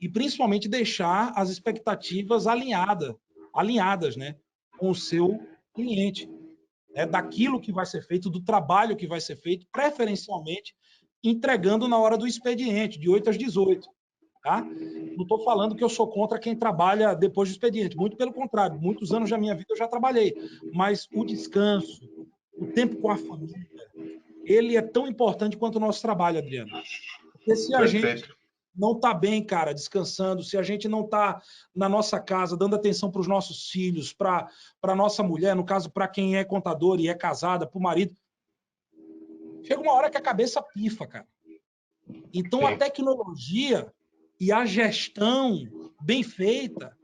E principalmente deixar as expectativas alinhadas, né, com o seu cliente, né, daquilo que vai ser feito, do trabalho que vai ser feito, preferencialmente entregando na hora do expediente, de 8 às 18. Tá? Não estou falando que eu sou contra quem trabalha depois do expediente, muito pelo contrário, muitos anos da minha vida eu já trabalhei, mas o descanso, o tempo com a família, ele é tão importante quanto o nosso trabalho, Adriano. Porque se a gente Perfeito. não está bem, cara, descansando, se a gente não está na nossa casa, dando atenção para os nossos filhos, para a nossa mulher, no caso, para quem é contador e é casada, para o marido, chega uma hora que a cabeça pifa, cara. Então, a Sim. tecnologia e a gestão bem feita,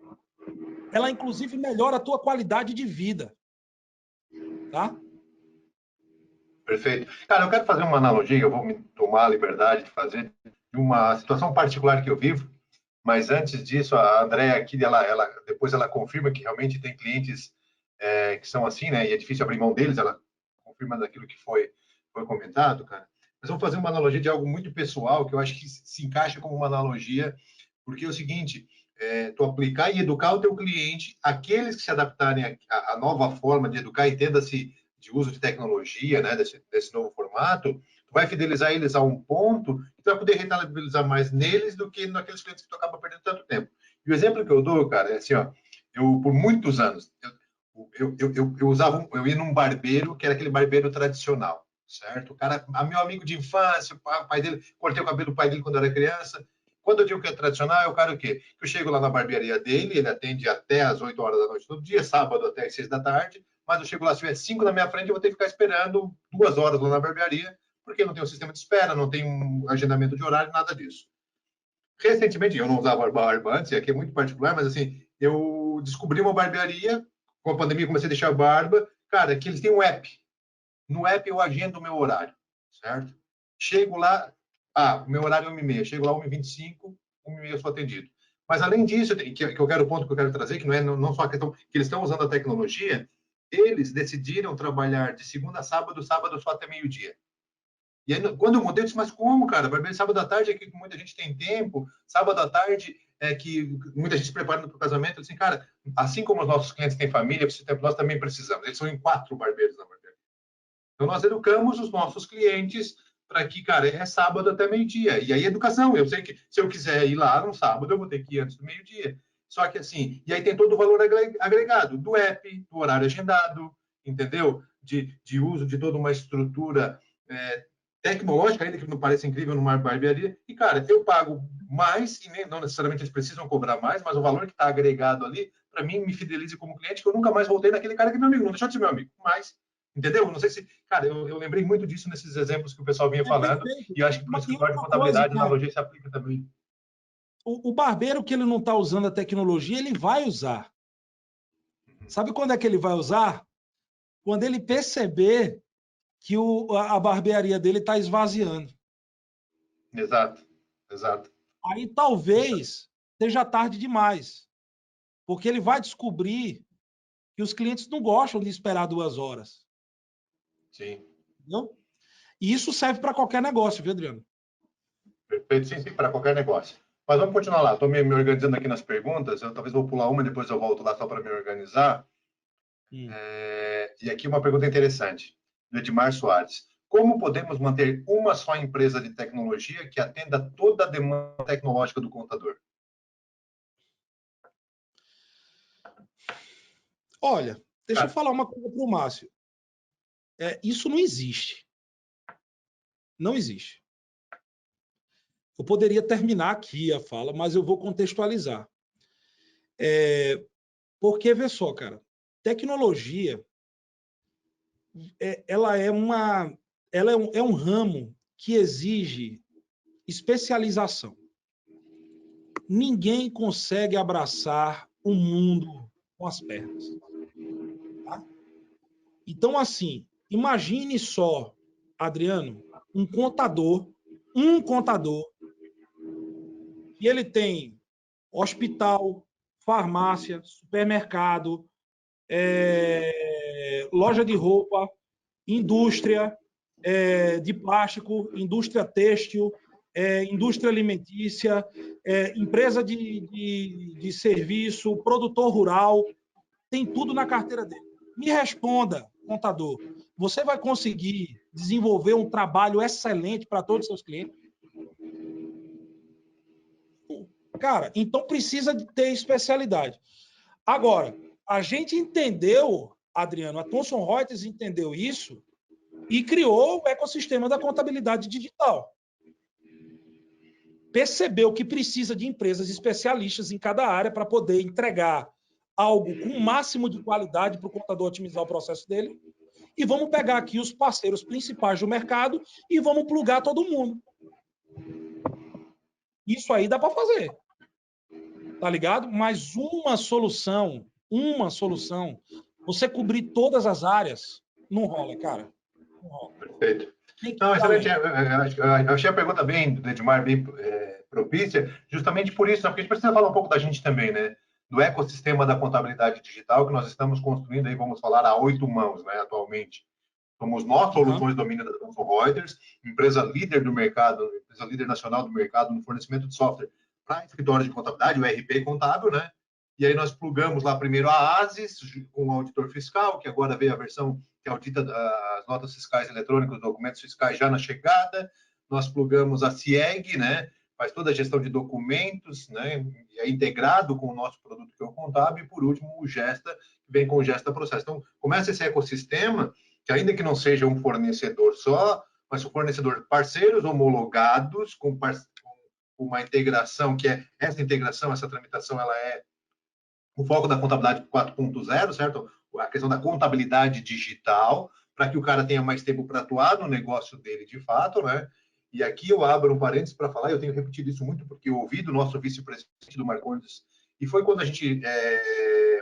ela, inclusive, melhora a tua qualidade de vida, tá? Perfeito. Cara, eu quero fazer uma analogia, eu vou me tomar a liberdade de fazer, de uma situação particular que eu vivo, mas antes disso, a Andréa aqui, depois ela confirma que realmente tem clientes que são assim, né? E é difícil abrir mão deles, ela confirma daquilo que foi comentado, cara. Mas vamos fazer uma analogia de algo muito pessoal, que eu acho que se encaixa como uma analogia, porque é o seguinte, tu aplicar e educar o teu cliente, aqueles que se adaptarem à nova forma de educar, entenda-se de uso de tecnologia, né, desse novo formato, tu vai fidelizar eles a um ponto que tu vai poder rentabilizar mais neles do que naqueles clientes que tu acaba perdendo tanto tempo. E o exemplo que eu dou, cara, é assim, ó, eu por muitos anos, eu ia num barbeiro que era aquele barbeiro tradicional, certo? O cara, meu amigo de infância, o pai dele, cortei o cabelo do pai dele quando eu era criança. Quando eu digo que é tradicional, eu quero o quê? Que eu chego lá na barbearia dele, ele atende até às 8 horas da noite todo dia, sábado até às 6 da tarde, mas eu chego lá, se tiver 5 na minha frente, eu vou ter que ficar esperando 2 horas lá na barbearia, porque não tem um sistema de espera, não tem um agendamento de horário, nada disso. Recentemente, eu não usava barba antes, e aqui é muito particular, mas assim, eu descobri uma barbearia, com a pandemia comecei a deixar a barba, cara, que eles têm um app. No app eu agendo o meu horário, certo? Chego lá, o meu horário é 1h30, chego lá 1h25, 1h30 eu sou atendido. Mas além disso, que eu quero o ponto que eu quero trazer, que não só a questão que eles estão usando a tecnologia, eles decidiram trabalhar de segunda a sábado, sábado só até meio-dia. E aí, quando eu mudei, eu disse, mas como, cara? Barbeiro sábado à tarde é que muita gente tem tempo, sábado à tarde é que muita gente se prepara para o casamento. Eu disse, cara, assim como os nossos clientes têm família, nós também precisamos. Eles são em 4 barbeiros na barbearia. Então, nós educamos os nossos clientes para que, cara, é sábado até meio-dia. E aí, educação. Eu sei que se eu quiser ir lá no sábado, eu vou ter que ir antes do meio-dia. Só que assim, e aí tem todo o valor agregado do app, do horário agendado, entendeu? De uso de toda uma estrutura tecnológica, ainda que não pareça incrível numa barbearia, e, cara, eu pago mais, e nem, não necessariamente eles precisam cobrar mais, mas o valor que está agregado ali, para mim, me fidelize como cliente, que eu nunca mais voltei naquele cara que é meu amigo, não deixou de ser meu amigo, mas, entendeu? Não sei se, cara, eu lembrei muito disso nesses exemplos que o pessoal vinha falando, perfeito. e eu acho que para o E escritório de outra coisa, contabilidade, a cara, analogia se aplica também. o barbeiro que ele não está usando a tecnologia, ele vai usar. Sabe quando é que ele vai usar? Quando ele perceber que a barbearia dele está esvaziando. Exato, exato. Aí talvez seja tarde demais, porque ele vai descobrir que os clientes não gostam de esperar 2 horas. Sim. Entendeu? E isso serve para qualquer negócio, viu, Adriano? Perfeito, sim, sim, para qualquer negócio. Mas vamos continuar lá. Estou me organizando aqui nas perguntas. Eu talvez vou pular uma e depois eu volto lá só para me organizar. E aqui uma pergunta interessante, do Edmar Soares. Como podemos manter uma só empresa de tecnologia que atenda toda a demanda tecnológica do contador? Olha, deixa eu falar uma coisa para o Márcio. Isso não existe. Não existe. Eu poderia terminar aqui a fala, mas eu vou contextualizar. Porque, vê só, cara, tecnologia ela é um ramo que exige especialização. Ninguém consegue abraçar o mundo com as pernas. Tá? Então, assim, imagine só, Adriano, um contador, que ele tem hospital, farmácia, supermercado, loja de roupa, indústria de plástico, indústria têxtil, indústria alimentícia, empresa de serviço, produtor rural, tem tudo na carteira dele. Me responda, contador, você vai conseguir desenvolver um trabalho excelente para todos os seus clientes? Cara, então precisa de ter especialidade. Agora, a gente entendeu, Adriano, a Thomson Reuters entendeu isso e criou o ecossistema da contabilidade digital. Percebeu que precisa de empresas especialistas em cada área para poder entregar algo com o máximo de qualidade para o contador otimizar o processo dele. E vamos pegar aqui os parceiros principais do mercado e vamos plugar todo mundo. Isso aí dá para fazer. Tá ligado? Mas uma solução, você cobrir todas as áreas, não rola, cara. Não rola. Perfeito. Não, excelente. Eu achei a pergunta bem, do Edmar, bem propícia, justamente por isso, né? Porque a gente precisa falar um pouco da gente também, né? Do ecossistema da contabilidade digital que nós estamos construindo, aí vamos falar, a 8 mãos, né, atualmente. Somos nós, Soluções Domínio da Thomson Reuters, empresa líder do mercado, empresa líder nacional do mercado no fornecimento de software para escritórios de contabilidade, o RP contábil, né? E aí nós plugamos lá primeiro a ASIS, com o auditor fiscal, que agora veio a versão que audita as notas fiscais eletrônicas, os documentos fiscais já na chegada. Nós plugamos a CIEG, né? Faz toda a gestão de documentos, né? E é integrado com o nosso produto que é o contábil. E, por último, o Gesta, que vem com o Gesta Processo. Então, começa esse ecossistema, que ainda que não seja um fornecedor só, mas um fornecedor parceiros homologados, com uma integração, que é essa integração, essa tramitação, ela é o foco da contabilidade 4.0, certo? A questão da contabilidade digital, para que o cara tenha mais tempo para atuar no negócio dele de fato, né? E aqui eu abro um parênteses para falar, eu tenho repetido isso muito porque eu ouvi do nosso vice-presidente do Marcondes, e foi quando a gente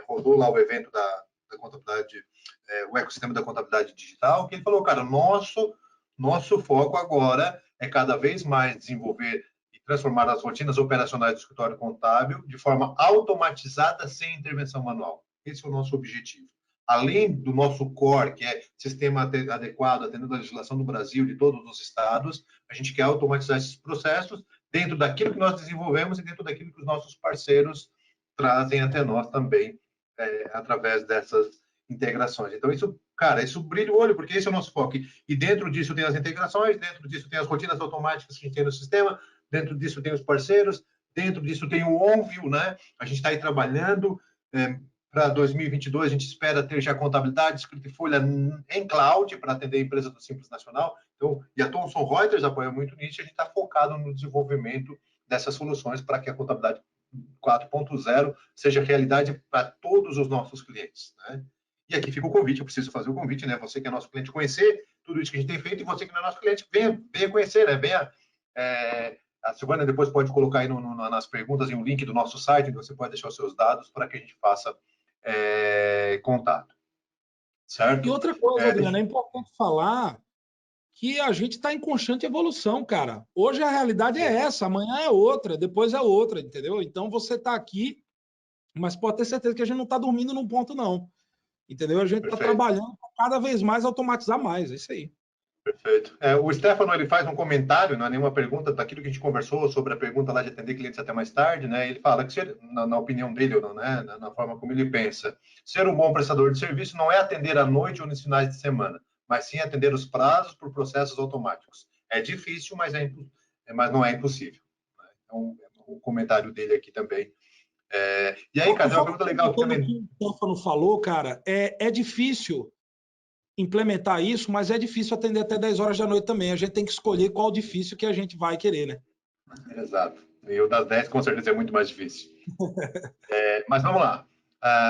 rodou lá o evento da contabilidade, o ecossistema da contabilidade digital, que ele falou, cara, nosso foco agora é cada vez mais desenvolver transformar as rotinas operacionais do escritório contábil de forma automatizada, sem intervenção manual. Esse é o nosso objetivo. Além do nosso core, que é sistema adequado, atendendo a legislação do Brasil, de todos os estados, a gente quer automatizar esses processos dentro daquilo que nós desenvolvemos e dentro daquilo que os nossos parceiros trazem até nós também, através dessas integrações. Então, isso, cara, isso brilha o olho, porque esse é o nosso foco. E dentro disso tem as integrações, dentro disso tem as rotinas automáticas que a gente tem no sistema, dentro disso tem os parceiros, dentro disso tem o OnView, né? A gente está aí trabalhando. Para 2022, a gente espera ter já contabilidade, escrita em folha em cloud para atender a empresa do Simples Nacional. Então, e a Thomson Reuters apoia muito nisso, e a gente está focado no desenvolvimento dessas soluções para que a contabilidade 4.0 seja realidade para todos os nossos clientes, né? E aqui fica o convite, eu preciso fazer o convite, né? Você que é nosso cliente, conhecer tudo isso que a gente tem feito, e você que não é nosso cliente, venha conhecer, né? A Silvana depois pode colocar aí nas perguntas em um link do nosso site, onde você pode deixar os seus dados para que a gente faça contato. Certo? E outra coisa, Adriano, é importante falar que a gente está em constante evolução, cara. Hoje a realidade é essa, amanhã é outra, depois é outra, entendeu? Então você está aqui, mas pode ter certeza que a gente não está dormindo num ponto, não. Entendeu? A gente está trabalhando para cada vez mais automatizar mais, é isso aí. Perfeito. O Stefano, ele faz um comentário, não é nenhuma pergunta, daquilo que a gente conversou sobre a pergunta lá de atender clientes até mais tarde, né? Ele fala que, na opinião dele, né, na forma como ele pensa, ser um bom prestador de serviço não é atender à noite ou nos finais de semana, mas sim atender os prazos por processos automáticos. É difícil, mas não é impossível. Então, o comentário dele aqui também. E aí, cara, tem uma pergunta legal aqui também. O que o Stefano falou, cara, é difícil implementar isso, mas é difícil atender até 10 horas da noite também. A gente tem que escolher qual difícil que a gente vai querer, né? Exato. E o das 10, com certeza, é muito mais difícil. Mas vamos lá.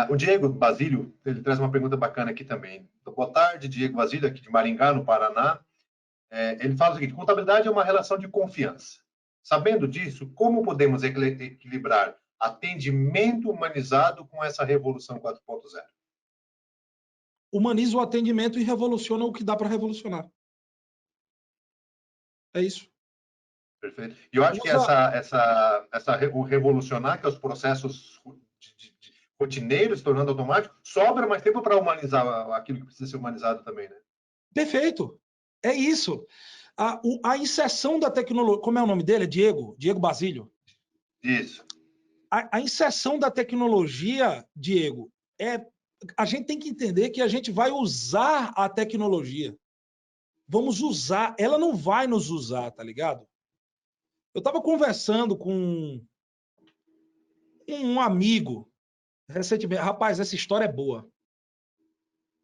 O Diego Basílio, ele traz uma pergunta bacana aqui também. Boa tarde, Diego Basílio, aqui de Maringá, no Paraná. Ele fala o seguinte: contabilidade é uma relação de confiança. Sabendo disso, como podemos equilibrar atendimento humanizado com essa revolução 4.0? Humaniza o atendimento e revoluciona o que dá para revolucionar. É isso. Perfeito. E eu acho que o revolucionar, que é os processos rotineiros se tornando automáticos, sobra mais tempo para humanizar aquilo que precisa ser humanizado também, né? Perfeito. É isso. A inserção da tecnologia... Como é o nome dele? É Diego? Diego Basílio. Isso. A inserção da tecnologia, Diego, a gente tem que entender que a gente vai usar a tecnologia. Vamos usar. Ela não vai nos usar, tá ligado? Eu estava conversando com um amigo recentemente. Rapaz, essa história é boa.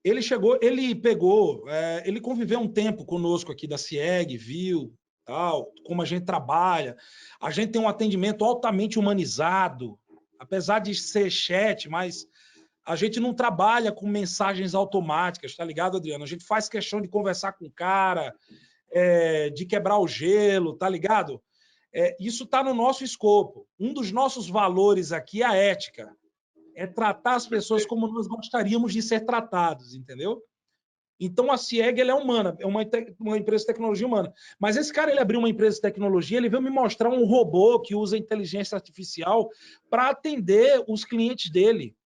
Ele conviveu um tempo conosco aqui da CIEG, viu, tal, como a gente trabalha. A gente tem um atendimento altamente humanizado, apesar de ser chat, mas a gente não trabalha com mensagens automáticas, tá ligado, Adriano? A gente faz questão de conversar com o cara, de quebrar o gelo, tá ligado? Isso está no nosso escopo. Um dos nossos valores aqui é a ética. É tratar as pessoas como nós gostaríamos de ser tratados, entendeu? Então, a CIEG ela é humana, é uma empresa de tecnologia humana. Mas esse cara, ele abriu uma empresa de tecnologia, ele veio me mostrar um robô que usa inteligência artificial para atender os clientes dele.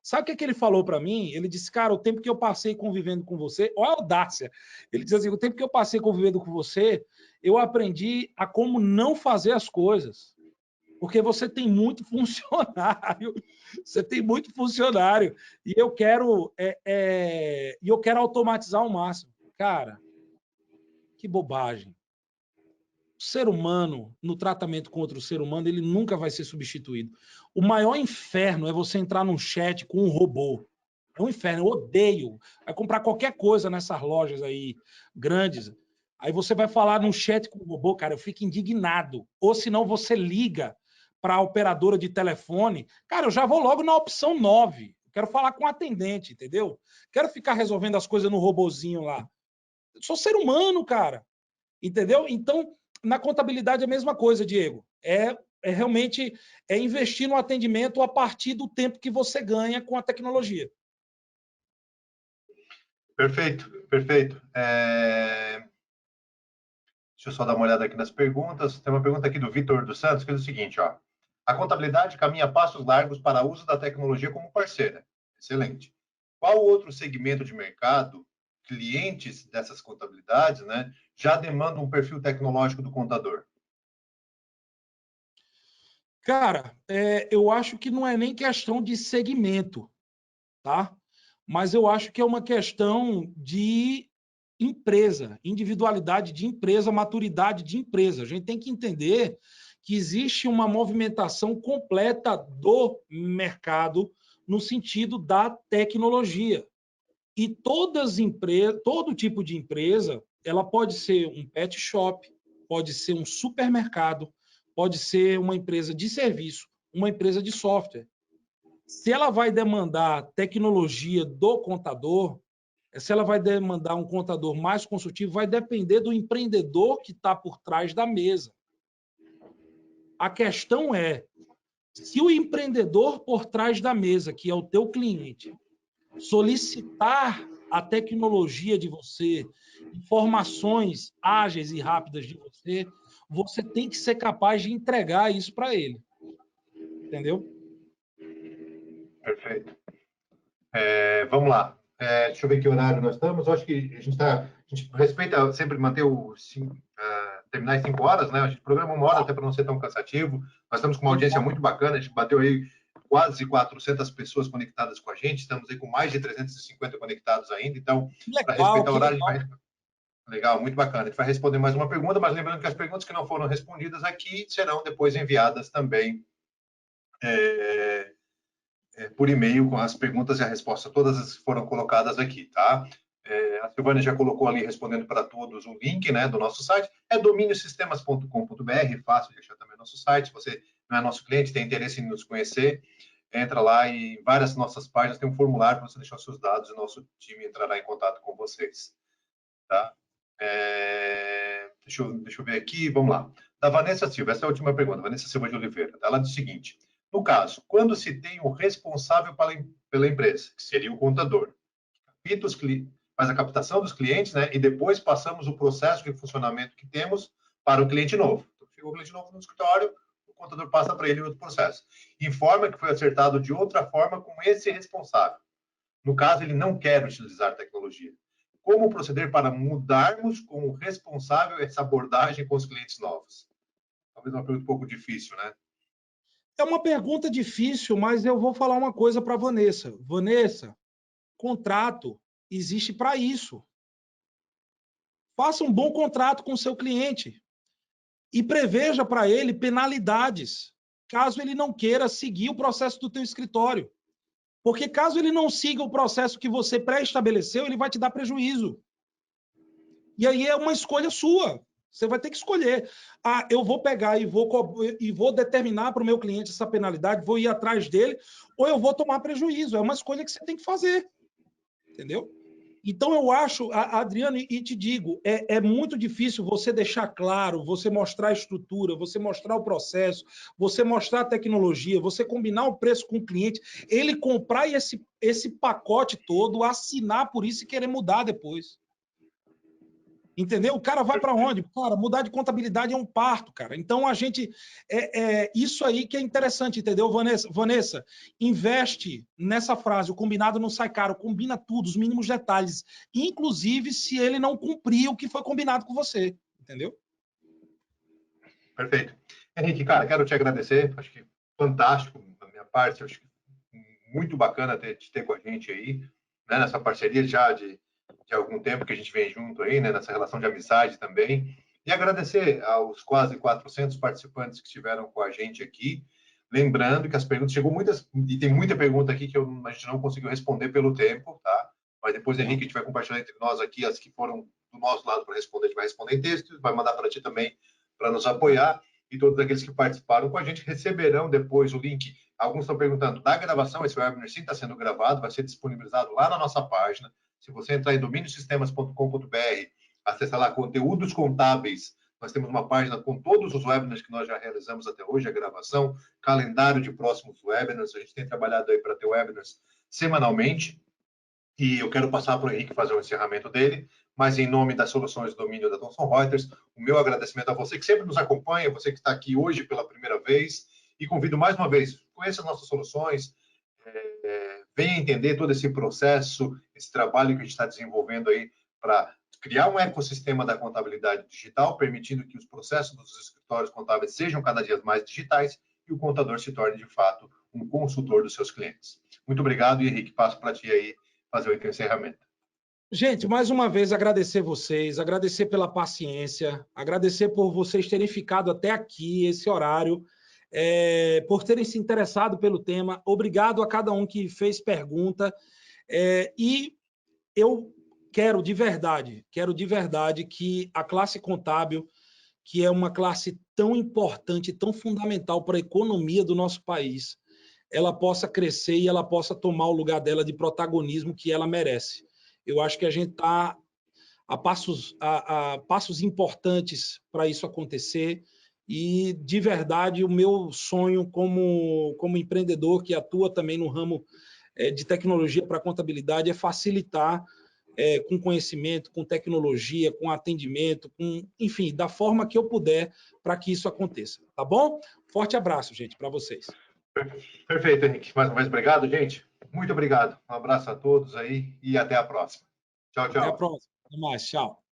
Sabe o que ele falou para mim? Ele disse, cara, o tempo que eu passei convivendo com você, olha a audácia. Ele diz assim, o tempo que eu passei convivendo com você, eu aprendi a como não fazer as coisas. Porque você tem muito funcionário, e eu quero automatizar ao máximo. Cara, que bobagem. O ser humano, no tratamento com outro ser humano, ele nunca vai ser substituído. O maior inferno é você entrar num chat com um robô. É um inferno, eu odeio. Vai comprar qualquer coisa nessas lojas aí grandes. Aí você vai falar num chat com o robô, cara, eu fico indignado. Ou senão você liga para a operadora de telefone. Cara, eu já vou logo na opção 9. Quero falar com o atendente, entendeu? Quero ficar resolvendo as coisas no robozinho lá. Eu sou ser humano, cara. Entendeu? Então, na contabilidade é a mesma coisa, Diego. Realmente investir no atendimento a partir do tempo que você ganha com a tecnologia. Perfeito, perfeito. Deixa eu só dar uma olhada aqui nas perguntas. Tem uma pergunta aqui do Vitor dos Santos, que diz o seguinte, ó. A contabilidade caminha a passos largos para o uso da tecnologia como parceira. Excelente. Qual outro segmento de mercado, clientes dessas contabilidades, né, já demandam um perfil tecnológico do contador? Cara, eu acho que não é nem questão de segmento, tá? Mas eu acho que é uma questão de empresa, individualidade de empresa, maturidade de empresa. A gente tem que entender que existe uma movimentação completa do mercado no sentido da tecnologia. E todo tipo de empresa ela pode ser um pet shop, pode ser um supermercado, pode ser uma empresa de serviço, uma empresa de software. Se ela vai demandar tecnologia do contador, se ela vai demandar um contador mais consultivo, vai depender do empreendedor que está por trás da mesa. A questão é, se o empreendedor por trás da mesa, que é o teu cliente, solicitar a tecnologia de você, informações ágeis e rápidas de você, você tem que ser capaz de entregar isso para ele. Entendeu? Perfeito. Vamos lá. Deixa eu ver que horário nós estamos. Eu acho que a gente respeita sempre manter terminar em 5 horas, né? A gente programa 1 hora até para não ser tão cansativo. Nós estamos com uma audiência muito bacana. A gente bateu aí quase 400 pessoas conectadas com a gente. Estamos aí com mais de 350 conectados ainda. Então, para respeitar o horário, a gente vai... Legal, muito bacana. A gente vai responder mais uma pergunta, mas lembrando que as perguntas que não foram respondidas aqui serão depois enviadas também por e-mail com as perguntas e a resposta, todas foram colocadas aqui, tá? A Silvânia já colocou ali, respondendo para todos, o link, né, do nosso site, é dominiosistemas.com.br, fácil de achar também nosso site. Se você não é nosso cliente, tem interesse em nos conhecer, entra lá e em várias nossas páginas tem um formulário para você deixar os seus dados e o nosso time entrará em contato com vocês, tá? Deixa eu ver aqui, vamos lá. Da Vanessa Silva, essa é a última pergunta, Vanessa Silva de Oliveira. Ela diz o seguinte: no caso, quando se tem o responsável pela empresa, que seria o contador, faz a captação dos clientes, né, e depois passamos o processo de funcionamento que temos para o cliente novo. Então, chegou o cliente novo no escritório, o contador passa para ele outro processo. Informa que foi acertado de outra forma com esse responsável. No caso, ele não quer utilizar tecnologia. Como proceder para mudarmos com o responsável essa abordagem com os clientes novos? Talvez uma pergunta um pouco difícil, né? É uma pergunta difícil, mas eu vou falar uma coisa para a Vanessa. Vanessa, contrato existe para isso. Faça um bom contrato com o seu cliente e preveja para ele penalidades, caso ele não queira seguir o processo do teu escritório. Porque caso ele não siga o processo que você pré-estabeleceu, ele vai te dar prejuízo. E aí é uma escolha sua. Você vai ter que escolher. Ah, eu vou pegar e vou determinar para o meu cliente essa penalidade, vou ir atrás dele, ou eu vou tomar prejuízo. É uma escolha que você tem que fazer. Entendeu? Então, eu acho, Adriano, e te digo, é muito difícil você deixar claro, você mostrar a estrutura, você mostrar o processo, você mostrar a tecnologia, você combinar o preço com o cliente, ele comprar esse pacote todo, assinar por isso e querer mudar depois. Entendeu? O cara vai para onde? Cara, mudar de contabilidade é um parto, cara. Então, a gente... isso aí que é interessante, entendeu, Vanessa? Vanessa, investe nessa frase, o combinado não sai caro, combina tudo, os mínimos detalhes, inclusive se ele não cumprir o que foi combinado com você, entendeu? Perfeito. Henrique, cara, quero te agradecer, acho que fantástico da minha parte, acho que muito bacana te ter com a gente aí, né, nessa parceria já de algum tempo que a gente vem junto aí, né, nessa relação de amizade também. E agradecer aos quase 400 participantes que estiveram com a gente aqui. Lembrando que as perguntas, chegou muitas, e tem muita pergunta aqui que a gente não conseguiu responder pelo tempo, tá? Mas depois, Henrique, a gente vai compartilhar entre nós aqui as que foram do nosso lado para responder, a gente vai responder em texto, vai mandar para ti também para nos apoiar. E todos aqueles que participaram com a gente receberão depois o link. Alguns estão perguntando da gravação, esse webinar sim está sendo gravado, vai ser disponibilizado lá na nossa página. Se você entrar em dominiosistemas.com.br, acessar lá conteúdos contábeis, nós temos uma página com todos os webinars que nós já realizamos até hoje, a gravação, calendário de próximos webinars. A gente tem trabalhado aí para ter webinars semanalmente. E eu quero passar para o Henrique fazer o encerramento dele, mas em nome das soluções de domínio da Thomson Reuters, o meu agradecimento a você que sempre nos acompanha, você que está aqui hoje pela primeira vez, e convido mais uma vez, conheça as nossas soluções, venha entender todo esse processo, esse trabalho que a gente está desenvolvendo aí para criar um ecossistema da contabilidade digital, permitindo que os processos dos escritórios contábeis sejam cada dia mais digitais e o contador se torne, de fato, um consultor dos seus clientes. Muito obrigado, e Henrique, passo para ti aí fazer o encerramento. Gente, mais uma vez agradecer vocês, agradecer pela paciência, agradecer por vocês terem ficado até aqui, esse horário, por terem se interessado pelo tema. Obrigado a cada um que fez pergunta. E eu quero de verdade que a classe contábil, que é uma classe tão importante, tão fundamental para a economia do nosso país, ela possa crescer e ela possa tomar o lugar dela de protagonismo que ela merece. Eu acho que a gente está a passos importantes para isso acontecer e, de verdade, o meu sonho como empreendedor que atua também no ramo de tecnologia para contabilidade é facilitar com conhecimento, com tecnologia, com atendimento, enfim, da forma que eu puder para que isso aconteça. Tá bom? Forte abraço, gente, para vocês. Perfeito, Henrique. Mais uma vez, obrigado, gente. Muito obrigado. Um abraço a todos aí e até a próxima. Tchau, tchau. Até a próxima. Até mais. Tchau.